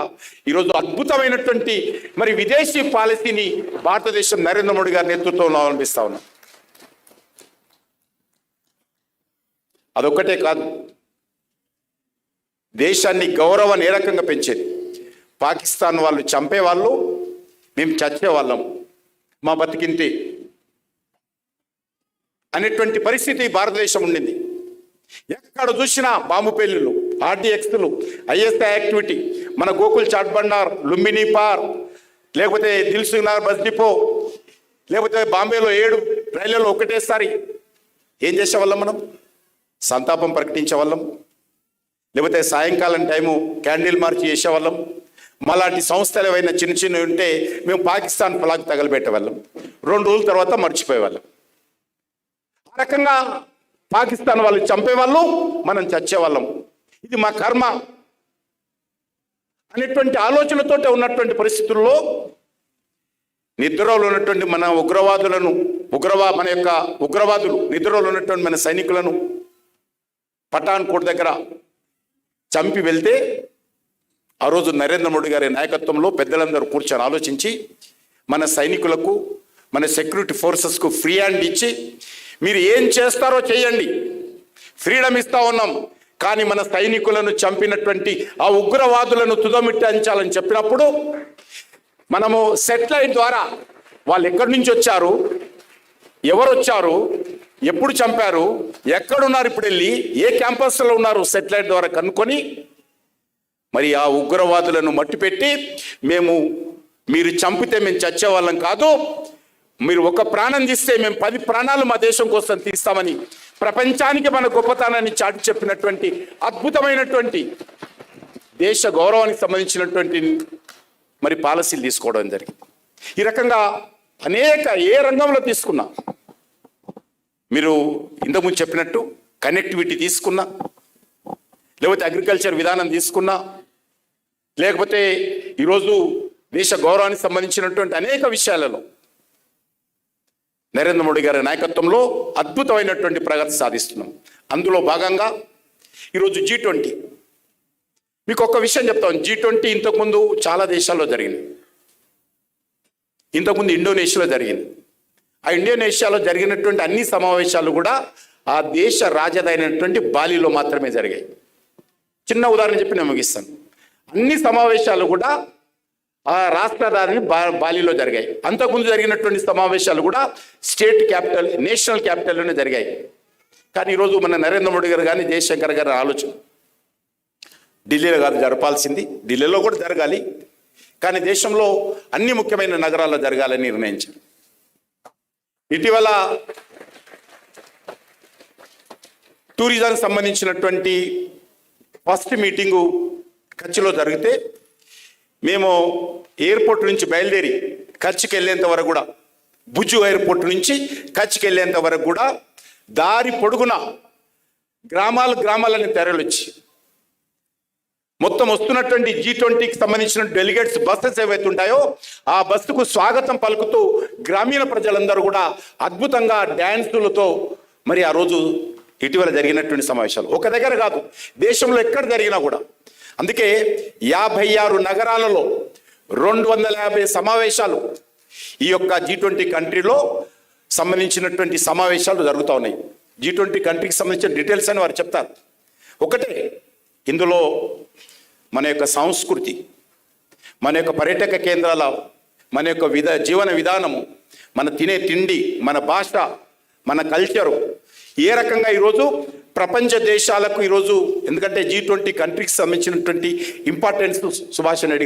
ఈరోజు అద్భుతమైనటువంటి మరి విదేశీ పాలసీని భారతదేశం నరేంద్ర మోడీ గారి నేతృత్వంలో అవలంబిస్తా ఉన్నాం. అదొక్కటే కాదు, దేశాన్ని గౌరవాన్ని ఏ రకంగా పెంచేది. పాకిస్తాన్ వాళ్ళు చంపేవాళ్ళు, మేము చచ్చేవాళ్ళం, మా బతికింతే అనేటువంటి పరిస్థితి భారతదేశం ఉండింది. ఎక్కడ చూసినా బాంబు పేలుళ్ళు, RDXలు, ISI యాక్టివిటీ, మన గోకుల్ చాట్ బండార్, లుంబిని పార్క్, లేకపోతే దిల్సుఖ్నగర్ బస్ డిపో, లేకపోతే బాంబేలో 7 రైళ్లలో ఒకటేసారి ఏం చేసేవాళ్ళం మనం? సంతాపం ప్రకటించేవాళ్ళం, లేకపోతే సాయంకాలం టైము క్యాండిల్ మార్చ్ చేసేవాళ్ళం. మాలాంటి సంస్థలు ఏవైనా చిన్న ఉంటే మేము పాకిస్తాన్ ఫ్లాగ్ తగలబెట్టేవాళ్ళం, 2 రోజుల తర్వాత మర్చిపోయేవాళ్ళం. ఆ రకంగా పాకిస్తాన్ వాళ్ళు చంపేవాళ్ళు, మనం చచ్చేవాళ్ళం. ఇది మా కర్మ అనేటువంటి ఆలోచనతో ఉన్నటువంటి పరిస్థితుల్లో నిద్రలో ఉన్నటువంటి మన ఉగ్రవాదులు నిద్రలో ఉన్నటువంటి మన సైనికులను పఠాన్ కోట్ దగ్గర చంపి వెళ్తే ఆ రోజు నరేంద్ర మోడీ గారి నాయకత్వంలో పెద్దలందరూ కూర్చొని ఆలోచించి మన సైనికులకు, మన సెక్యూరిటీ ఫోర్సెస్కు ఫ్రీ హ్యాండ్ ఇచ్చి మీరు ఏం చేస్తారో చేయండి, ఫ్రీడమ్ ఇస్తా ఉన్నాం, కానీ మన సైనికులను చంపినటువంటి ఆ ఉగ్రవాదులను తుదమిట్టించాలని చెప్పినప్పుడు మనము సెటిలైట్ ద్వారా వాళ్ళు ఎక్కడి నుంచి వచ్చారు, ఎవరు వచ్చారు, ఎప్పుడు చంపారు, ఎక్కడున్నారు, ఇప్పుడు వెళ్ళి ఏ క్యాంపస్లో ఉన్నారు, సెటిలైట్ ద్వారా కనుక్కొని మరి ఆ ఉగ్రవాదులను మట్టిపెట్టి మీరు చంపితే మేము చచ్చేవాళ్ళం కాదు, మీరు 1 ప్రాణం తీస్తే మేము 10 ప్రాణాలు మా దేశం కోసం తీస్తామని ప్రపంచానికి మన గొప్పతనాన్ని చాటి చెప్పినటువంటి అద్భుతమైనటువంటి దేశ గౌరవానికి సంబంధించినటువంటి మరి పాలసీలు తీసుకోవడం జరిగింది. ఈ రకంగా అనేక ఏ రంగంలో తీసుకున్నా, మీరు ఇంతకుముందు చెప్పినట్టు కనెక్టివిటీ తీసుకున్నా, లేకపోతే అగ్రికల్చర్ విధానం తీసుకున్నా, లేకపోతే ఈరోజు దేశ గౌరవానికి సంబంధించినటువంటి అనేక విషయాలలో నరేంద్ర మోడీ గారి నాయకత్వంలో అద్భుతమైనటువంటి ప్రగతి సాధిస్తున్నాం. అందులో భాగంగా ఈరోజు G20, మీకు ఒక్క విషయం చెప్తాను. G20 ఇంతకుముందు చాలా దేశాల్లో జరిగింది, ఇంతకుముందు ఇండోనేషియాలో జరిగింది, ఆ ఇండోనేషియాలో జరిగినటువంటి అన్ని సమావేశాలు కూడా ఆ దేశ రాజధాని అయినటువంటి బాలిలో మాత్రమే జరిగాయి. చిన్న ఉదాహరణ చెప్పి నేను ముగిస్తాను. అన్ని సమావేశాలు కూడా ఆ రాష్ట్ర రాజధాని బాలిలో జరిగాయి. అంతకుముందు జరిగినటువంటి సమావేశాలు కూడా స్టేట్ క్యాపిటల్, నేషనల్ క్యాపిటల్లోనే జరిగాయి. కానీ ఈరోజు మన నరేంద్ర మోడీ గారు కానీ జయశంకర్ గారి ఆలోచన ఢిల్లీలో కాదు జరపాల్సింది, ఢిల్లీలో కూడా జరగాలి, కానీ దేశంలో అన్ని ముఖ్యమైన నగరాల్లో జరగాలని నిర్ణయించారు. ఇటీవల టూరిజానికి సంబంధించినటువంటి ఫస్ట్ మీటింగు కచ్లో జరిగితే మేము ఎయిర్పోర్ట్ నుంచి బయలుదేరి కచ్కి వెళ్ళేంత వరకు కూడా, భుజు ఎయిర్పోర్ట్ నుంచి కచ్కి వెళ్ళేంత వరకు కూడా దారి పొడుగున గ్రామాలని తెరలొచ్చి మొత్తం వస్తున్నటువంటి G20కి సంబంధించిన డెలిగేట్స్ బస్సెస్ ఏవైతే ఉంటాయో ఆ బస్సుకు స్వాగతం పలుకుతూ గ్రామీణ ప్రజలందరూ కూడా అద్భుతంగా డ్యాన్సులతో మరి ఆ రోజు ఇటీవల జరిగినటువంటి సమావేశాలు ఒక దగ్గర కాదు, దేశంలో ఎక్కడ జరిగినా కూడా. అందుకే 56 నగరాలలో 250 సమావేశాలు ఈ యొక్క G20 కంట్రీలో సంబంధించినటువంటి సమావేశాలు జరుగుతూ ఉన్నాయి. G20 కంట్రీకి సంబంధించిన డీటెయిల్స్ అని వారు చెప్తారు. ఒకటే ఇందులో మన యొక్క సంస్కృతి, మన యొక్క పర్యాటక కేంద్రాల, మన యొక్క జీవన విధానము, మన తినే తిండి, మన భాష, మన కల్చరు ఏ రకంగా ఈరోజు ప్రపంచ దేశాలకు ఈరోజు, ఎందుకంటే G20 కంట్రీకి సంబంధించినటువంటి ఇంపార్టెన్స్ సుభాష్ రెడ్డి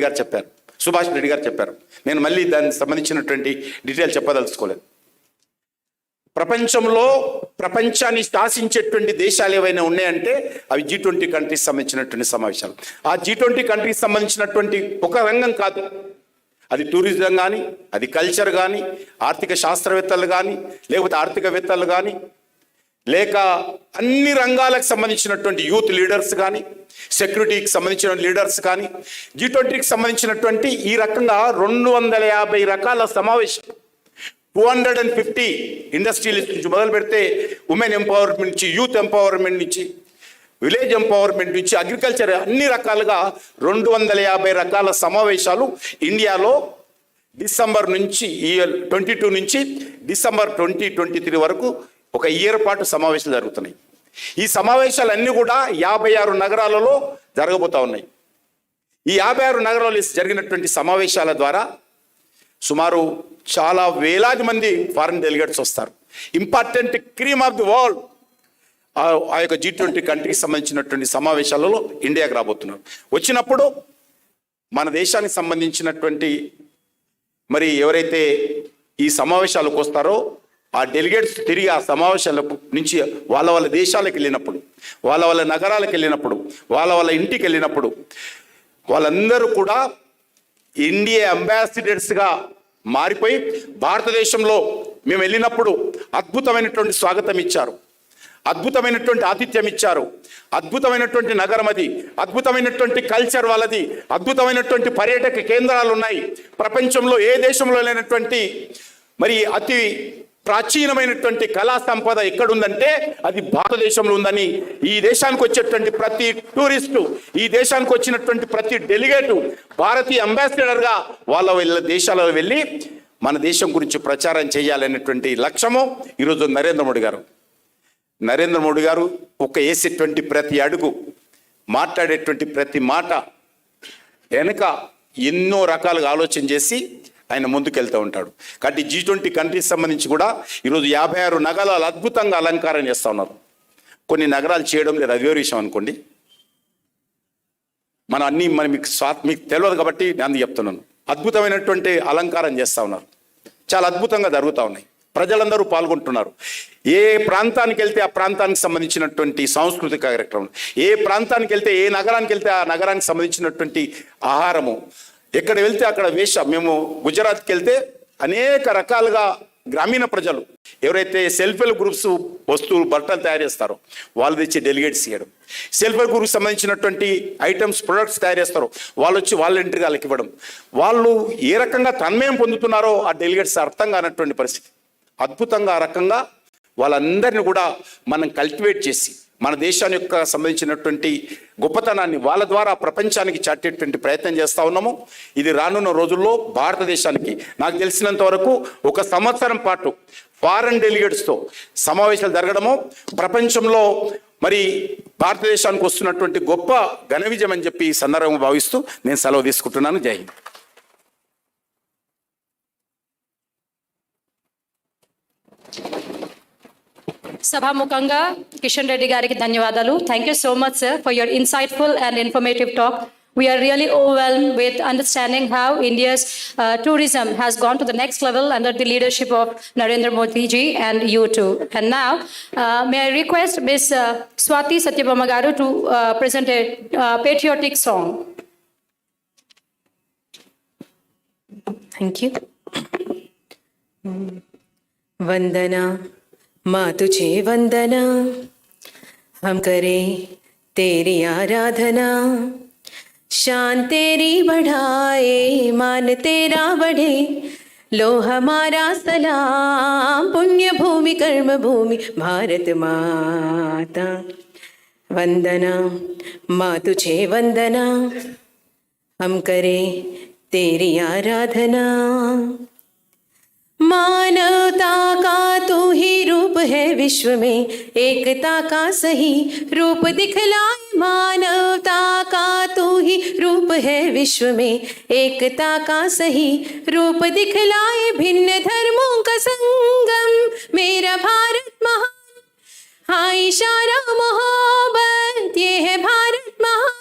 గారు చెప్పారు. నేను మళ్ళీ దానికి సంబంధించినటువంటి డీటెయిల్ చెప్పదలుచుకోలేదు. ప్రపంచంలో ప్రపంచాన్ని శాసించేటువంటి దేశాలు ఏవైనా ఉన్నాయంటే అవి G20 కంట్రీకి సంబంధించినటువంటి సమావేశాలు. ఆ G20 కంట్రీకి సంబంధించినటువంటి ఒక రంగం కాదు, అది టూరిజం కానీ, అది కల్చర్ కానీ, ఆర్థిక శాస్త్రవేత్తలు కానీ, లేకపోతే ఆర్థికవేత్తలు కానీ, లేక అన్ని రంగాలకు సంబంధించినటువంటి యూత్ లీడర్స్ కానీ, సెక్యూరిటీకి సంబంధించిన లీడర్స్ కానీ, G20కి సంబంధించినటువంటి ఈ రకంగా 250 రకాల సమావేశం, 250 ఇండస్ట్రియలిస్ట్ నుంచి మొదలు పెడితే ఉమెన్ ఎంపవర్మెంట్ నుంచి, యూత్ ఎంపవర్మెంట్ నుంచి, విలేజ్ ఎంపవర్మెంట్ నుంచి, అగ్రికల్చర్, అన్ని రకాలుగా 250 రకాల సమావేశాలు ఇండియాలో డిసెంబర్ నుంచి 22 నుంచి డిసెంబర్ 2023 వరకు ఒక ఇయర్ పాటు సమావేశాలు జరుగుతున్నాయి. ఈ సమావేశాలన్నీ కూడా 56 నగరాలలో జరగబోతా ఉన్నాయి. ఈ 56 నగరాల్లో జరిగినటువంటి సమావేశాల ద్వారా సుమారు చాలా వేలాది మంది ఫారిన్ డెలిగేట్స్ వస్తారు. Important cream of the world ఆ యొక్క G20 కంట్రీకి సంబంధించినటువంటి సమావేశాలలో ఇండియాకి రాబోతున్నారు. వచ్చినప్పుడు మన దేశానికి సంబంధించినటువంటి మరి ఎవరైతే ఈ సమావేశాలకు వస్తారో ఆ డెలిగేట్స్ తిరిగి ఆ సమావేశాల నుంచి వాళ్ళ దేశాలకు వెళ్ళినప్పుడు, వాళ్ళ నగరాలకు వెళ్ళినప్పుడు, వాళ్ళ ఇంటికి వెళ్ళినప్పుడు వాళ్ళందరూ కూడా ఇండియా అంబాసిడర్స్గా మారిపోయి భారతదేశంలో మేము వెళ్ళినప్పుడు అద్భుతమైనటువంటి స్వాగతం ఇచ్చారు, అద్భుతమైనటువంటి ఆతిథ్యం ఇచ్చారు, అద్భుతమైనటువంటి నగరం అది, అద్భుతమైనటువంటి కల్చర్ వాళ్ళది, అద్భుతమైనటువంటి పర్యాటక కేంద్రాలు ఉన్నాయి. ప్రపంచంలో ఏ దేశంలో లేనటువంటి మరి అతి ప్రాచీనమైనటువంటి కళా సంపద ఎక్కడుందంటే అది భారతదేశంలో ఉందని ఈ దేశానికి వచ్చేటువంటి ప్రతి టూరిస్టు, ఈ దేశానికి వచ్చినటువంటి ప్రతి డెలిగేటు భారతీయ అంబాసిడర్గా వాళ్ళ దేశాలలో వెళ్ళి మన దేశం గురించి ప్రచారం చేయాలనేటువంటి లక్ష్యము ఈరోజు నరేంద్ర మోడీ గారు ఒక వేసేటువంటి ప్రతి అడుగు, మాట్లాడేటువంటి ప్రతి మాట వెనుక ఎన్నో రకాలుగా ఆలోచన చేసి ఆయన ముందుకెళ్తూ ఉంటాడు. కాబట్టి G20 కంట్రీకి సంబంధించి కూడా ఈరోజు 56 నగరాలు అద్భుతంగా అలంకారం చేస్తూ ఉన్నారు. కొన్ని నగరాలు చేయడం లేదు, అది వేరే విషయం అనుకోండి. మీకు తెలియదు కాబట్టి నేను చెప్తున్నాను. అద్భుతమైనటువంటి అలంకారం చేస్తూ ఉన్నారు, చాలా అద్భుతంగా జరుగుతూ ఉన్నాయి. ప్రజలందరూ పాల్గొంటున్నారు. ఏ ప్రాంతానికి వెళ్తే ఆ ప్రాంతానికి సంబంధించినటువంటి సాంస్కృతిక కార్యక్రమం, ఏ ప్రాంతానికి వెళ్తే, ఏ నగరానికి వెళ్తే ఆ నగరానికి సంబంధించినటువంటి ఆహారము, ఎక్కడ వెళ్తే అక్కడ మేము గుజరాత్కి వెళ్తే అనేక రకాలుగా గ్రామీణ ప్రజలు ఎవరైతే సెల్ఫ్ హెల్ప్ గ్రూప్స్ వస్తువులు బట్టలు తయారు చేస్తారో వాళ్ళు తెచ్చి డెలిగేట్స్ ఇవ్వడం, సెల్ఫ్ హెల్ప్ గ్రూప్కి సంబంధించినటువంటి ఐటమ్స్ ప్రొడక్ట్స్ తయారు చేస్తారో వాళ్ళు వచ్చి వాలంటీర్గా వాళ్ళకి ఇవ్వడం, వాళ్ళు ఏ రకంగా తన్మయం పొందుతున్నారో ఆ డెలిగేట్స్ అర్థం కానటువంటి పరిస్థితి. అద్భుతంగా ఆ రకంగా వాళ్ళందరినీ కూడా మనం కల్టివేట్ చేసి మన దేశాన్ని యొక్క సంబంధించినటువంటి గొప్పతనాన్ని వాళ్ళ ద్వారా ప్రపంచానికి చాటేటువంటి ప్రయత్నం చేస్తూ ఉన్నాము. ఇది రానున్న రోజుల్లో భారతదేశానికి నాకు తెలిసినంత వరకు 1 సంవత్సరం పాటు ఫారెన్ డెలిగేట్స్తో సమావేశాలు జరగడము ప్రపంచంలో మరి భారతదేశానికి వస్తున్నటువంటి గొప్ప ఘన విజయం అని చెప్పి ఈ సందర్భంగా భావిస్తూ నేను సెలవు తీసుకుంటున్నాను. జై హింద్. సభాముఖంగా కిషన్ రెడ్డి గారికి ధన్యవాదాలు. Thank you so much, sir, for your insightful and informative talk. We are really overwhelmed with understanding how India's tourism has gone to the next level under the leadership of Narendra Modi ji and you too. And now, may I request Ms. Swati Satyabama garu to present a patriotic song. Thank you. वंदना माँ तुझे वंदना, हम करें तेरी आराधना, शान तेरी बढ़ाए, मान तेरा बढ़े, लो हमारा सलाम, पुण्य भूमि कर्म भूमि भारत माता। वंदना माँ तुझे वंदना, हम करें तेरी आराधना, मानवता का तू ही रूप है विश्व में, एकता का सही रूप दिखलाए, मानवता का तू ही रूप है विश्व में, एकता का सही रूप दिखलाए, भिन्न धर्मों का संगम मेरा भारत महान, हाँ इशारा मोहब्बत ये है भारत महान,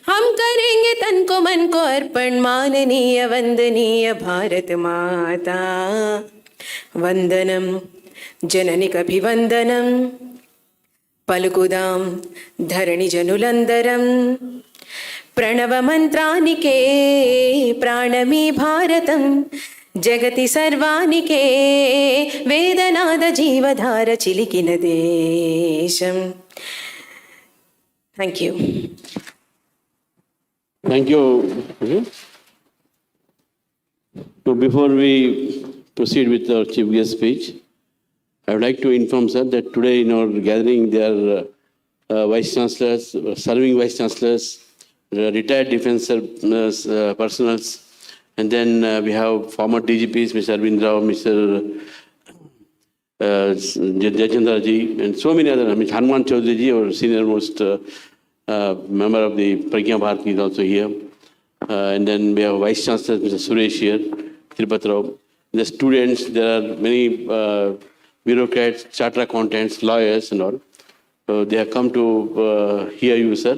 हम करेंगे तन को मन को अर्पण, माननीय वंदनीय भारत माता। वंदनम जननी कभिवंदनम, पलकुदाम धरणि जनुलंदरम, प्रणव मंत्रानिके प्राणमी भारतम, जगति सर्वानिके वेदनाद जीवधार चिलिकिन Desam. Thank you. Thank you. So before we proceed with our chief guest speech, I would like to inform, sir, that today in our gathering there are vice chancellors, serving vice chancellors, retired defense personals, and then we have former DGPs, Mr. Arvind Rao, Mr. Jayachandra ji, and so many other. I mean, Hanuman Chaudhary ji, our senior most member of the Pragya Bharati is also here. And then we have Vice Chancellor, Mr. Suresh here, Tirupati Rao. The students, there are many bureaucrats, chartered accountants, lawyers and all. So they have come to hear you, sir,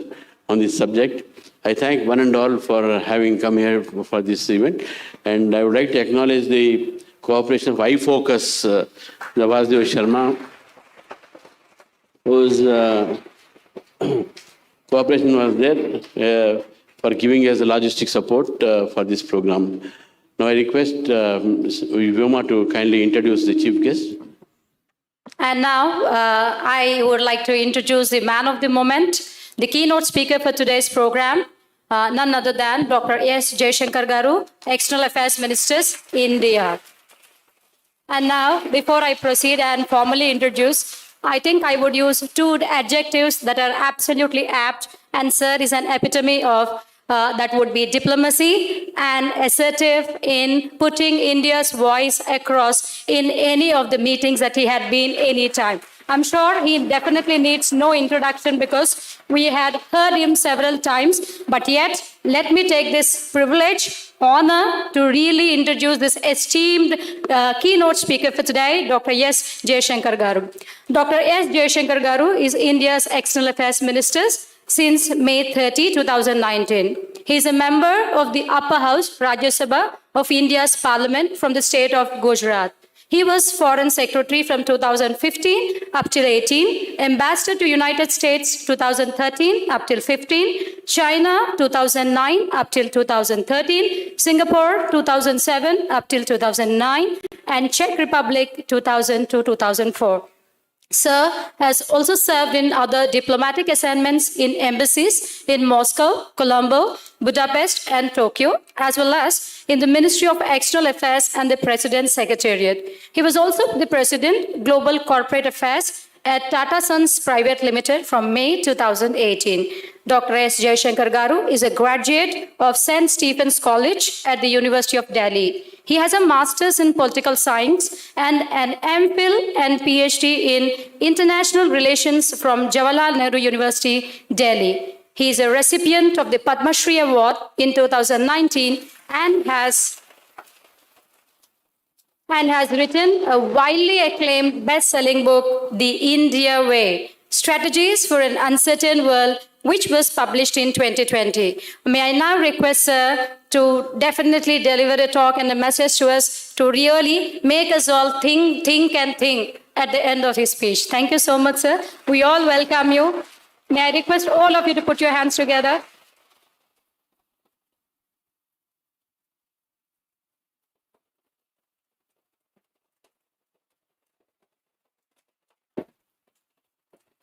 on this subject. I thank one and all for having come here for this event. And I would like to acknowledge the cooperation of iFocus, Vasdev Sharma, whose cooperation was there for giving us the logistic support for this program. Now I request Vyoma to kindly introduce the chief guest. And now I would like to introduce the man of the moment, the keynote speaker for today's program, none other than Dr. S. Jaishankar Garu, External Affairs Minister, India. And now, before I proceed and formally introduce, I think I would use two adjectives that are absolutely apt, and sir is an epitome of that would be diplomacy and assertive in putting India's voice across in any of the meetings that he had been any time. I'm sure he definitely needs no introduction because we had heard him several times, but yet let me take this privilege, honor to really introduce this esteemed keynote speaker for today, Dr. S. Jaishankar Garu. Dr. S. Jaishankar Garu is India's External Affairs Minister since May 30, 2019. He is a member of the Upper House, Rajya Sabha of India's Parliament from the state of Gujarat. He was Foreign Secretary from 2015 up till 18, Ambassador to United States 2013 up till 15, China 2009 up till 2013, Singapore 2007 up till 2009, and Czech Republic 2000 to 2004. Sir has also served in other diplomatic assignments in embassies in Moscow, Colombo, Budapest, and Tokyo, as well as in the Ministry of External Affairs and the President's Secretariat. He was also the President, Global Corporate Affairs at Tata Sons Private Limited from May 2018. Dr. S. Jaishankar Garu is a graduate of St. Stephen's College at the University of Delhi. He has a master's in political science and an MPhil and PhD in international relations from Jawaharlal Nehru University, Delhi. He is a recipient of the Padma Shri Award in 2019 and has written a widely acclaimed best-selling book, The India Way, Strategies for an Uncertain World, which was published in 2020. May I now request Sir to definitely deliver a talk and a message to us to really make us all think at the end of his speech. Thank you so much, sir. We all welcome you. May I request all of you to put your hands together?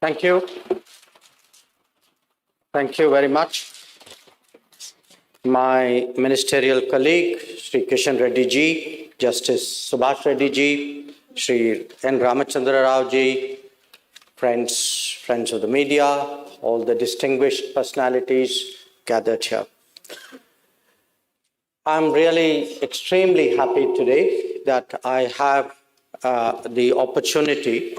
Thank you. Thank you very much. My ministerial colleague, Sri Kishan Reddy ji, Justice Subhash Reddy ji, Sri N. Ramchander Rao ji, friends of the media, all the distinguished personalities gathered here. I'm really extremely happy today that I have the opportunity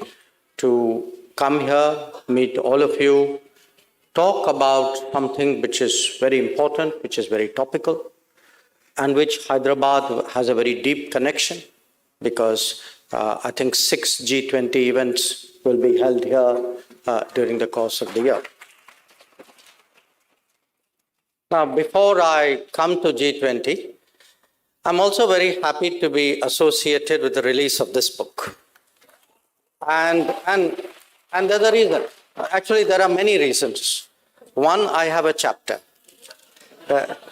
to come here, meet all of you, talk about something which is very important, which is very topical, and which Hyderabad has a very deep connection, because I think 6 G20 events will be held here during the course of the year. Now, before I come to G20, I'm also very happy to be associated with the release of this book. And there's a reason. Actually, there are many reasons. One, I have a chapter.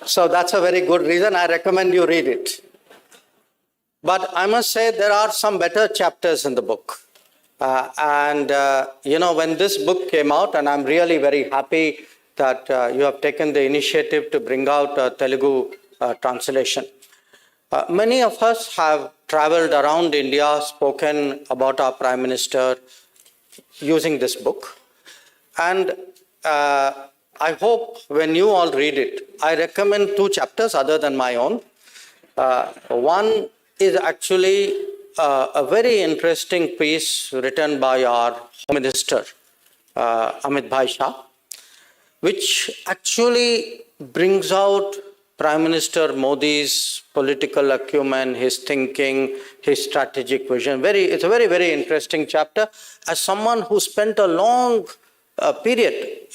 So that's a very good reason. I recommend you read it. But I must say there are some better chapters in the book. When this book came out, and I'm really very happy that you have taken the initiative to bring out a Telugu translation. Many of us have traveled around India, spoken about our Prime Minister using this book. And I hope when you all read it, I recommend 2 chapters other than my own. One is actually a very interesting piece written by our Home Minister, Amit Bhai Shah, which actually brings out Prime Minister Modi's political acumen, his thinking, his strategic vision. It's a very, very interesting chapter. As someone who spent a long period,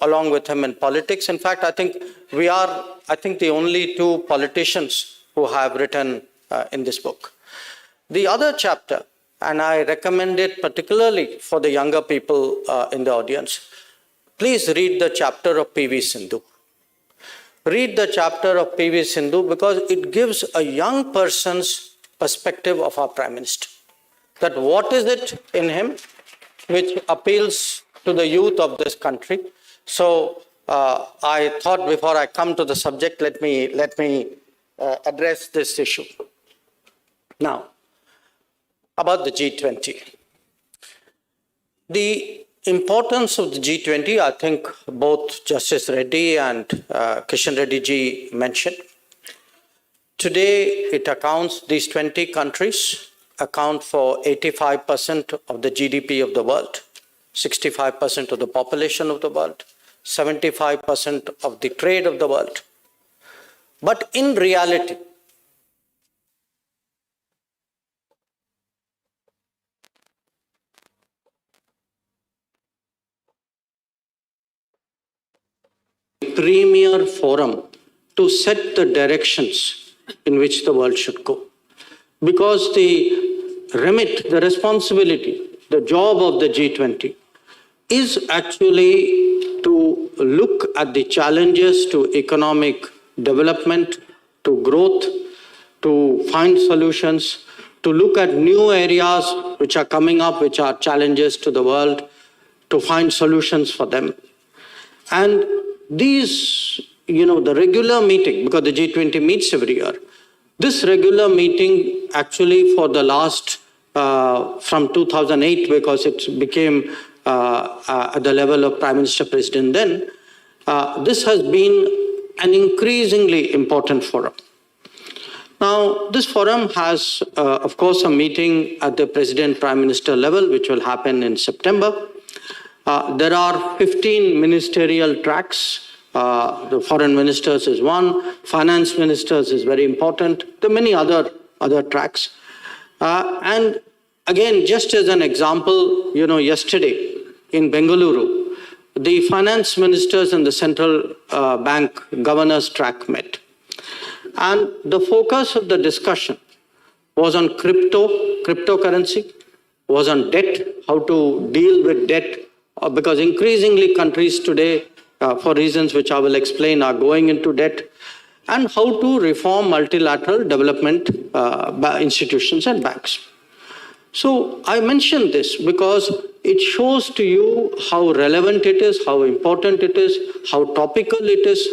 along with him in politics. In fact, I think we are, the only 2 politicians who have written in this book. The other chapter, and I recommend it particularly for the younger people in the audience, please read the chapter of P.V. Sindhu. Read the chapter of P.V. Sindhu because it gives a young person's perspective of our Prime Minister. That what is it in him which appeals to the youth of this country. So I thought before I come to the subject, let me address this issue. Now, about the G20. The importance of the G20, I think both Justice Reddy and Kishan Reddy ji mentioned. Today, these 20 countries account for 85% of the GDP of the world, 65% of the population of the world, 75% of the trade of the world. But in reality, premier forum to set the directions in which the world should go. Because the remit, the responsibility, the job of the G20 is actually to look at the challenges to economic development, to growth, to find solutions, to look at new areas which are coming up, which are challenges to the world, to find solutions for them. And these, the regular meeting, because the G20 meets every year, this regular meeting actually for the last, from 2008, because it became at the level of Prime Minister President then, this has been an increasingly important forum. Now, this forum has, of course, a meeting at the President Prime Minister level, which will happen in September. There are 15 ministerial tracks. The foreign ministers is one, finance ministers is very important. There are many other tracks. And again, just as an example, yesterday in Bengaluru, the finance ministers and the central bank governors track met. And the focus of the discussion was on cryptocurrency, was on debt, how to deal with debt, because increasingly countries today, for reasons which I will explain, are going into debt, and how to reform multilateral development institutions and banks. So I mention this because it shows to you how relevant it is, how important it is, how topical it is,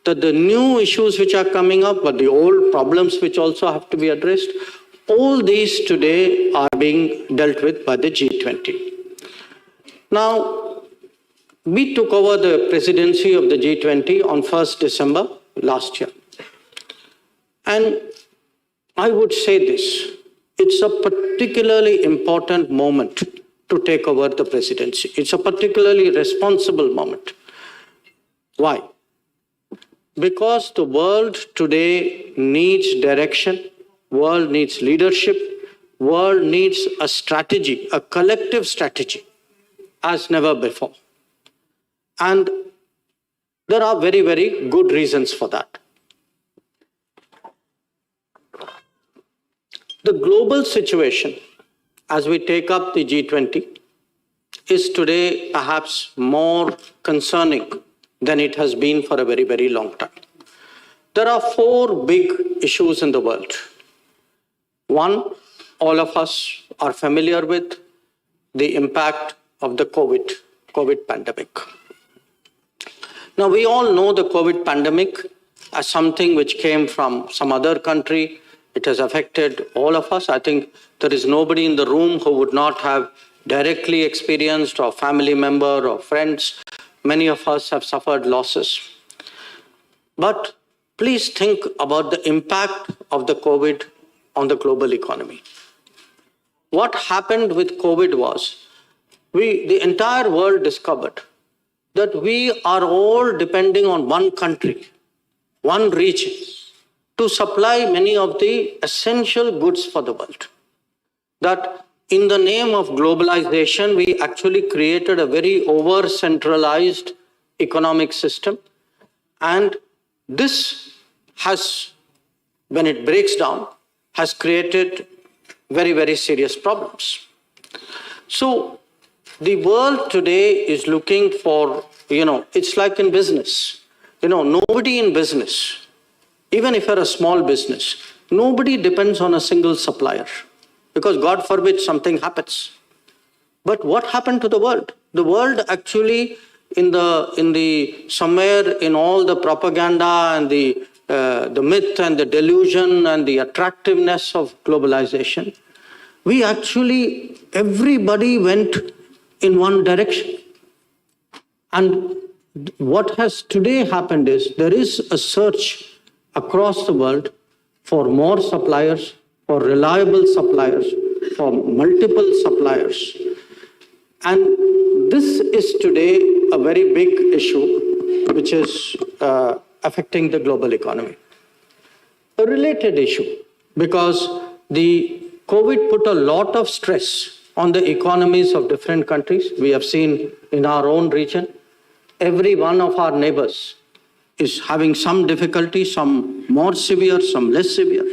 that the new issues which are coming up, but the old problems which also have to be addressed, all these today are being dealt with by the G20. Now, we took over the presidency of the G20 on 1st December last year. And I would say this, it's a particularly important moment to take over the presidency. It's a particularly responsible moment. Why? Because the world today needs direction, world needs leadership, world needs a strategy, a collective strategy, as never before. And there are very, very good reasons for that. The global situation, as we take up the G20, is today perhaps more concerning than it has been for a very, very long time. There are 4 big issues in the world. One, all of us are familiar with the impact of the COVID pandemic. Now, we all know the COVID pandemic as something which came from some other country. It has affected all of us. I think there is nobody in the room who would not have directly experienced, or family member or friends. Many of us have suffered losses. But please think about the impact of the COVID on the global economy. What happened with COVID was, the entire world discovered that we are all depending on one country, one region, to supply many of the essential goods for the world. That in the name of globalization, we actually created a very over-centralized economic system. And this has, when it breaks down, has created very, very serious problems. So the world today is looking for, it's like in business. Nobody in business, even if you're a small business, nobody depends on a single supplier, because God forbid something happens. But what happened to the world? The world actually, somewhere in all the propaganda and the myth and the delusion and the attractiveness of globalization, everybody went in one direction. And what has today happened is there is a search across the world for more suppliers, for reliable suppliers, for multiple suppliers. And this is today a very big issue which is affecting the global economy. A related issue, because the COVID put a lot of stress on the economies of different countries. We have seen in our own region, every one of our neighbors is having some difficulty, some more severe, some less severe.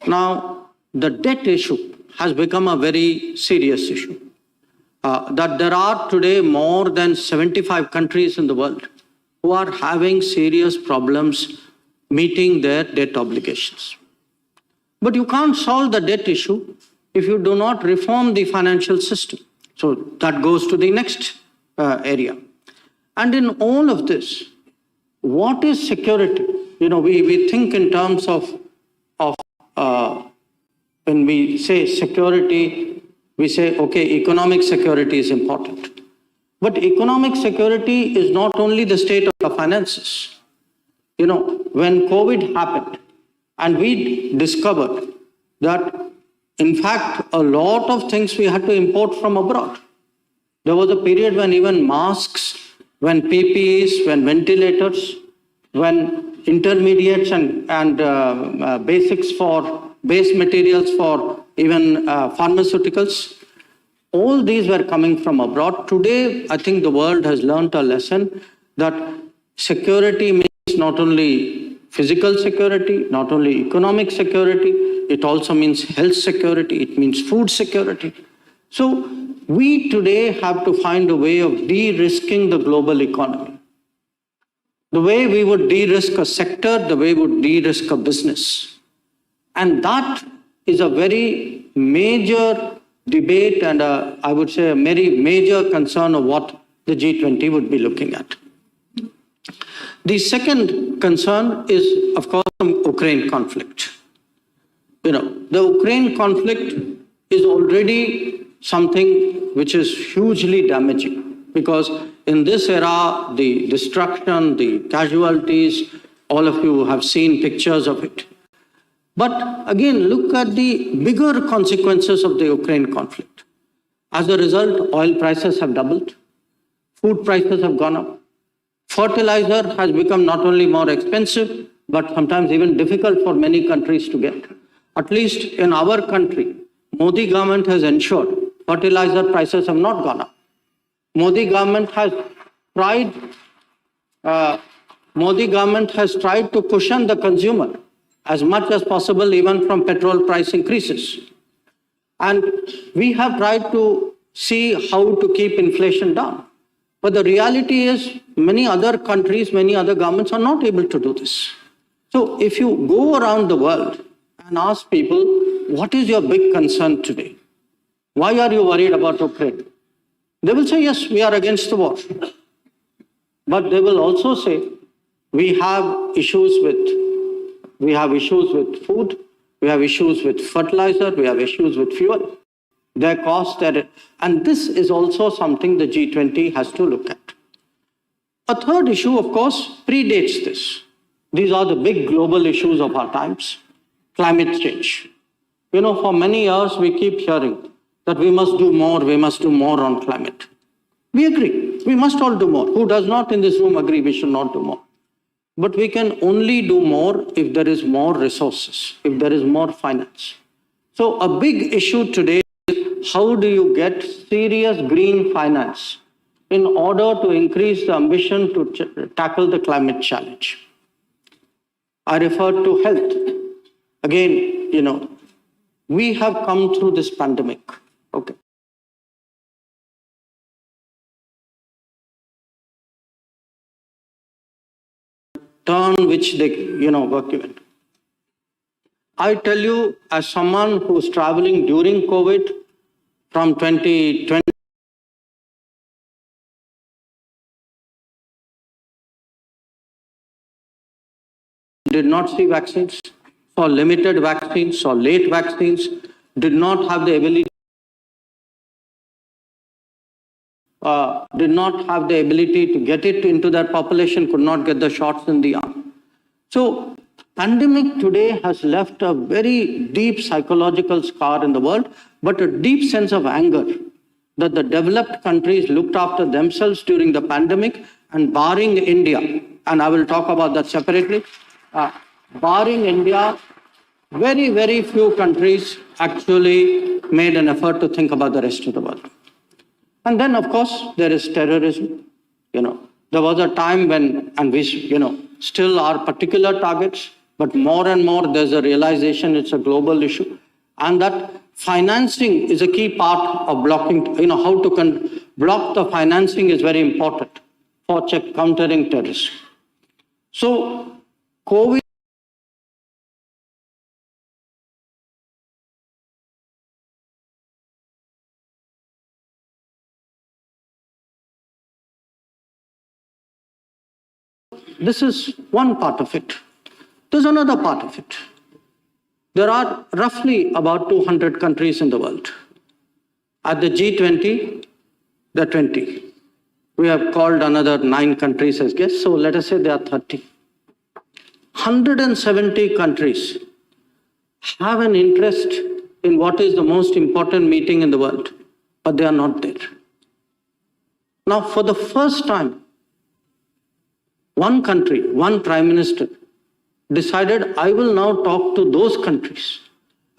Now, the debt issue has become a very serious issue. That there are today more than 75 countries in the world who are having serious problems meeting their debt obligations. But you can't solve the debt issue if you do not reform the financial system. So that goes to the next area. And in all of this, what is security? We think in terms of when we say security, we say, okay, economic security is important. But economic security is not only the state of the finances. When COVID happened, And we discovered that, in fact, a lot of things we had to import from abroad. There was a period when even masks, when PPEs, when ventilators, when intermediates and basics for base materials for even pharmaceuticals, all these were coming from abroad. Today, I think the world has learned a lesson that security means not only physical security, not only economic security, it also means health security, it means food security. So we today have to find a way of de-risking the global economy. The way we would de-risk a sector, the way we would de-risk a business. And that is a very major debate and I would say a very major concern of what the G20 would be looking at. The second concern is, of course, the Ukraine conflict. The Ukraine conflict is already something which is hugely damaging because in this era, the destruction, the casualties, all of you have seen pictures of it. But again, look at the bigger consequences of the Ukraine conflict. As a result, oil prices have doubled, food prices have gone up, fertilizer has become not only more expensive, but sometimes even difficult for many countries to get. At least in our country, Modi government has ensured fertilizer prices have not gone up. Modi government has tried to cushion the consumer as much as possible, even from petrol price increases. And we have tried to see how to keep inflation down. But the reality is many other countries, many other governments are not able to do this. So if you go around the world and ask people, what is your big concern today? Why are you worried about Ukraine? They will say, yes, we are against the war. But they will also say, we have issues with food, we have issues with fertilizer, we have issues with fuel. Their cost, and this is also something the G20 has to look at. A third issue, of course, predates this. These are the big global issues of our times. Climate change. For many years we keep hearing that we must do more on climate. We agree, we must all do more. Who does not in this room agree we should not do more? But we can only do more if there is more resources, if there is more finance. So a big issue today is how do you get serious green finance in order to increase the ambition to tackle the climate challenge. I referred to health. Again, we have come through this pandemic. Okay. Turn which they, were given. I tell you, as someone who's traveling during COVID from 2020, did not see vaccines, saw limited vaccines, saw late vaccines, did not have the ability to get it into their population, could not get the shots in the arm. So pandemic today has left a very deep psychological scar in the world, but a deep sense of anger that the developed countries looked after themselves during the pandemic, and barring India, and I will talk about that separately, barring India, very, very few countries actually made an effort to think about the rest of the world. And then, of course, there is terrorism. There was a time when, and we, still are particular targets, but more and more there's a realization it's a global issue. And that financing is a key part of blocking, how to block the financing is very important for countering terrorism. So, COVID this is one part of it. There's another part of it. There are roughly about 200 countries in the world. At the G20, the 20. We have called another 9 countries as guests, so let us say there are 30. 170 countries have an interest in what is the most important meeting in the world, but they are not there. Now, for the first time, one country, one prime minister decided, I will now talk to those countries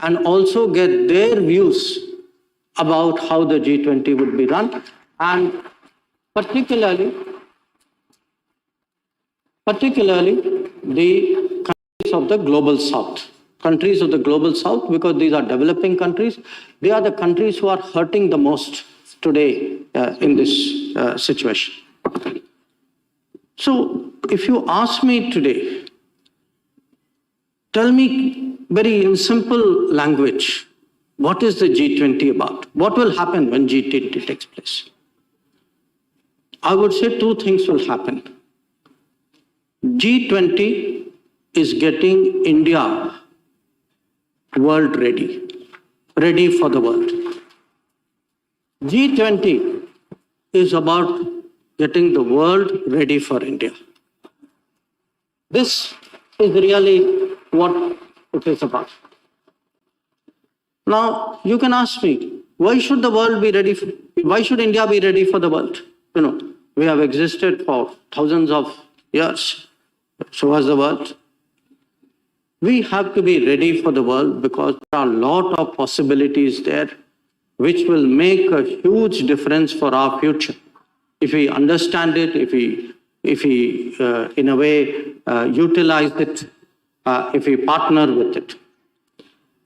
and also get their views about how the G20 would be run, and particularly the countries of the global south. Countries of the global south, because these are developing countries, they are the countries who are hurting the most today in this situation. So if you ask me today, tell me very in simple language, what is the G20 about? What will happen when G20 takes place? I would say two things will happen. G20 is getting India world ready for the world. G20 is about getting the world ready for India. This is really what it is about. Now, you can ask me, why should the world be ready? Why should India be ready for the world? You know, we have existed for thousands of years. So has the world. We have to be ready for the world because there are a lot of possibilities there which will make a huge difference for our future. If we understand it, if we in a way utilize it, if we partner with it.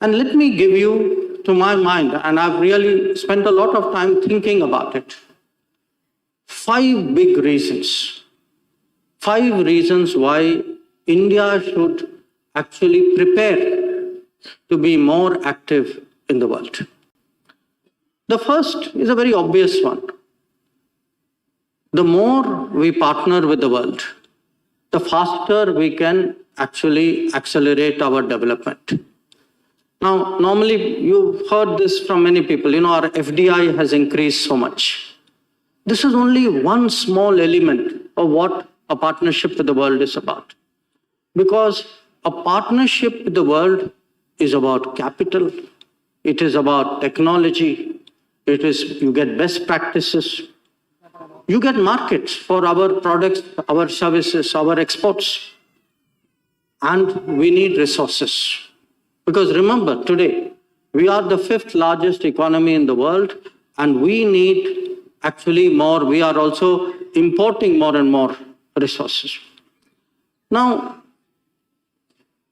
And let me give you, to my mind, and I've really spent a lot of time thinking about it, 5 big reasons. 5 reasons why India should actually prepare to be more active in the world. The first is a very obvious one. The more we partner with the world, the faster we can actually accelerate our development. Now, normally you've heard this from many people, you know, our FDI has increased so much. This is only one small element of what a partnership with the world is about. Because a partnership with the world is about capital, it is about technology, it is, you get best practices, you get markets for our products, our services, our exports, and we need resources. Because remember, today, we are the 5th largest economy in the world, and we need actually more. We are also importing more and more resources. Now,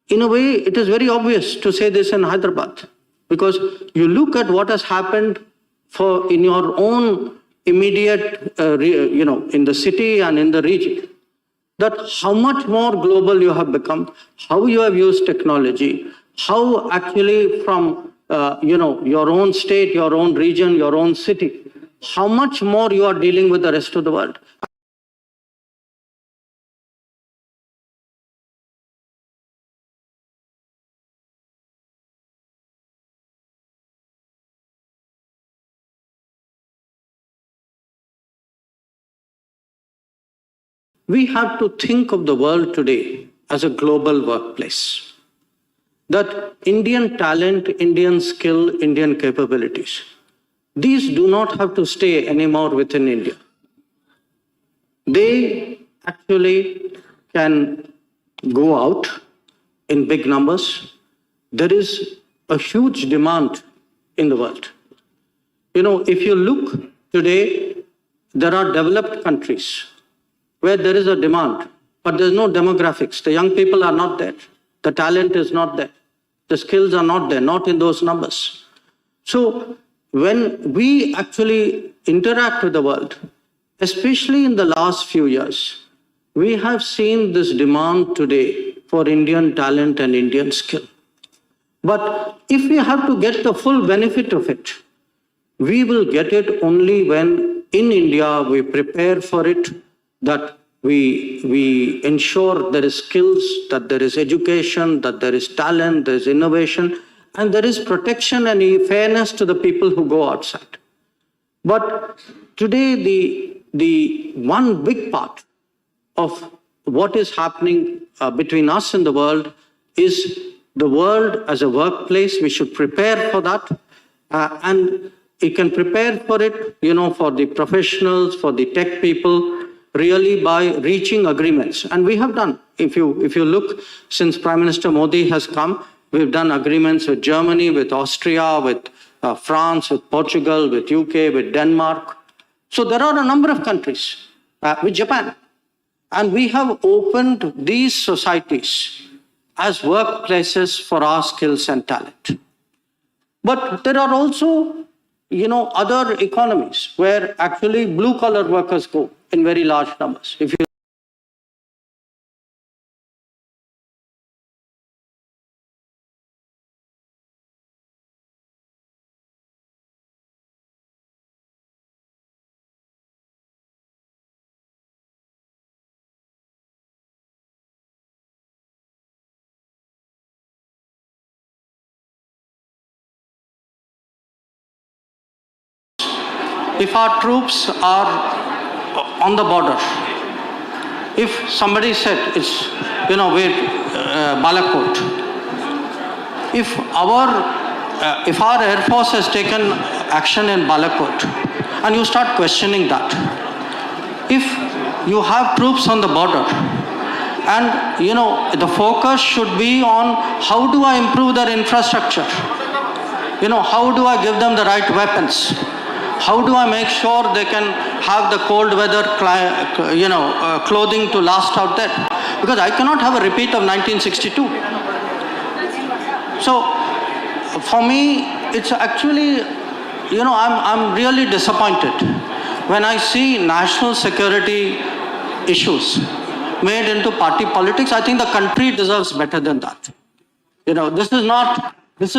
in a way, it is very obvious to say this in Hyderabad, because you look at what has happened in your own immediate, in the city and in the region, that how much more global you have become, how you have used technology, how actually from your own state, your own region, your own city, how much more you are dealing with the rest of the world. We have to think of the world today as a global workplace. That Indian talent, Indian skill, Indian capabilities, these do not have to stay anymore within India. They actually can go out in big numbers. There is a huge demand in the world. You know, if you look today, there are developed countries where there is a demand, but there's no demographics. The young people are not there. The talent is not there. The skills are not there, not in those numbers. So when we actually interact with the world, especially in the last few years, we have seen this demand today for Indian talent and Indian skill. But if we have to get the full benefit of it, we will get it only when in India we prepare for it, that we ensure there is skills, that there is education, that there is talent, there is innovation, and there is protection and fairness to the people who go outside. But today, the one big part of what is happening between us and the world is the world as a workplace. We should prepare for that. And you can prepare for it, for the professionals, for the tech people, really by reaching agreements. And we have done. If you look, since Prime Minister Modi has come, we've done agreements with Germany, with Austria, with France, with Portugal, with UK, with Denmark. So there are a number of countries, with Japan. And we have opened these societies as workplaces for our skills and talent. But there are also, other economies where actually blue-collar workers go in very large numbers. If our troops are on the border, if somebody said it's, Balakot, if our Air Force has taken action in Balakot, and you start questioning that, if you have troops on the border, and the focus should be on how do I improve their infrastructure, how do I give them the right weapons, how do I make sure they can have the cold weather clothing to last out there? Because I cannot have a repeat of 1962. So for me, it's actually, I'm really disappointed when I see national security issues made into party politics. I think the country deserves better than that. This is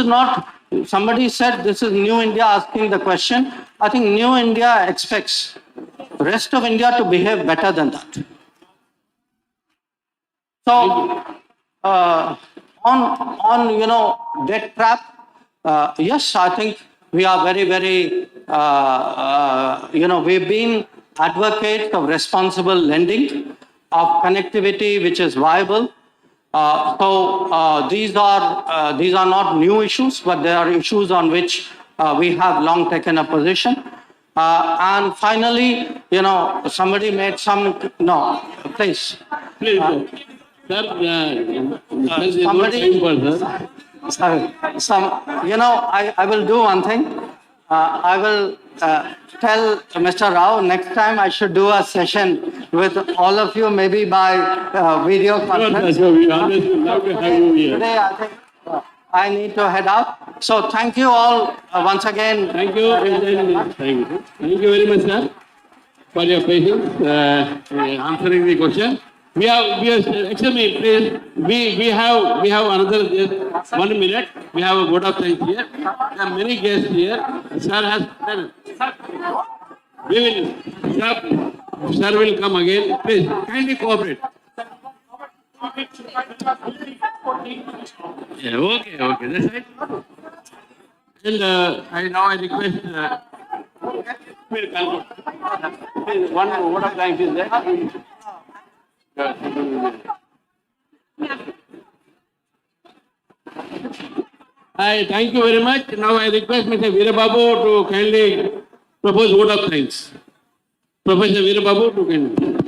not, somebody said this is New India asking the question. I think New India expects the rest of India to behave better than that. So, on debt trap, yes, I think we are very, very, we've been advocates of responsible lending, of connectivity which is viable. So these are not new issues, but they are issues on which we have long taken a position. And finally, somebody made some, no, please. Please, sir, Somebody, I will do one thing. I will tell Mr. Rao next time I should do a session with all of you, maybe by video conference. We always love to have you here. Today, I think I need to head out. So thank you all once again. Thank you. Thank you very much, sir, for your patience answering the question. We have, excuse me, please. We have another 1 minute. We have a vote of thanks here. There are many guests here. Sir has. We will. Sir will come again. Please kindly cooperate. Yeah, okay, that's right. And I request. Please, one vote of thanks is there. I thank you very much. Now I request Mr. Veerababu to kindly propose vote of thanks. Professor Veerababu to kindly.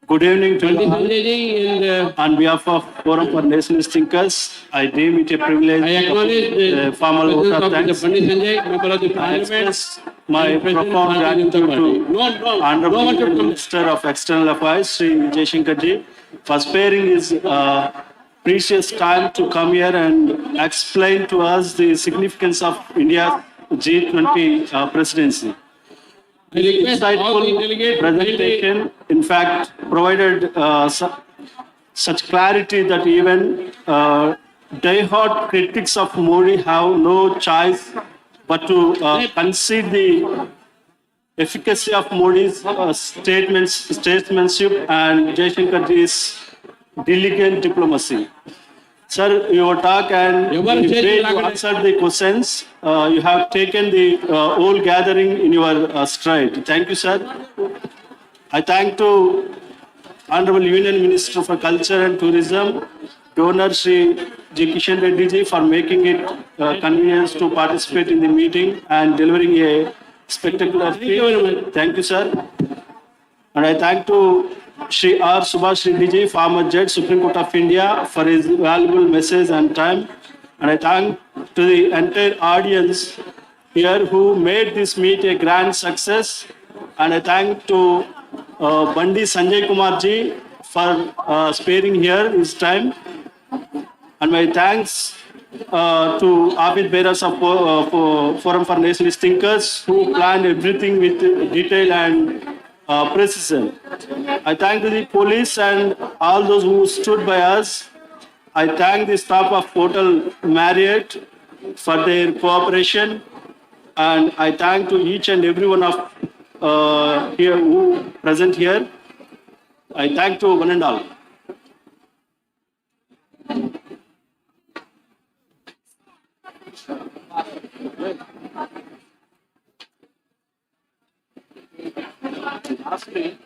Good evening to you all. And On behalf of Forum for Nationalist Thinkers, I deem it a privilege I acknowledge the formal vote of thanks. Pandit Sanjay, member of the I Parliament. express my President profound Bharatiya gratitude Janata to Party. No Honorable one should Union come. Minister of External Affairs, Sri Vijay Shankarji, for sparing his precious time to come here and explain to us the significance of India's G20 presidency. I request all the Insightful delegates presentation, in fact, provided such clarity that even die-hard critics of Modi have no choice but to concede the efficacy of Modi's statesmanship and Jaishankarji's diligent diplomacy. Sir, your talk and the way you answered the questions, you have taken the whole gathering in your stride. Thank you, sir. I thank to Honorable Union Minister for Culture and Tourism, Donor Sri G. Kishan Reddy ji for making it convenient to participate in the meeting and delivering a spectacular speech. Thank you, sir. And I thank to Shri R. Subhash Reddy ji, former Judge, Supreme Court of India, for his valuable message and time. And I thank to the entire audience here who made this meet a grand success. And I thank to Bandi Sanjay Kumar ji for sparing here his time. And my thanks to Abid bearers of Forum for Nationalist Thinkers who planned everything with detail and precision. I thank the police and all those who stood by us. I thank the staff of Hotel Marriot for their cooperation, and I thank to each and every one of here who present here. I thank to one and all. Lastly,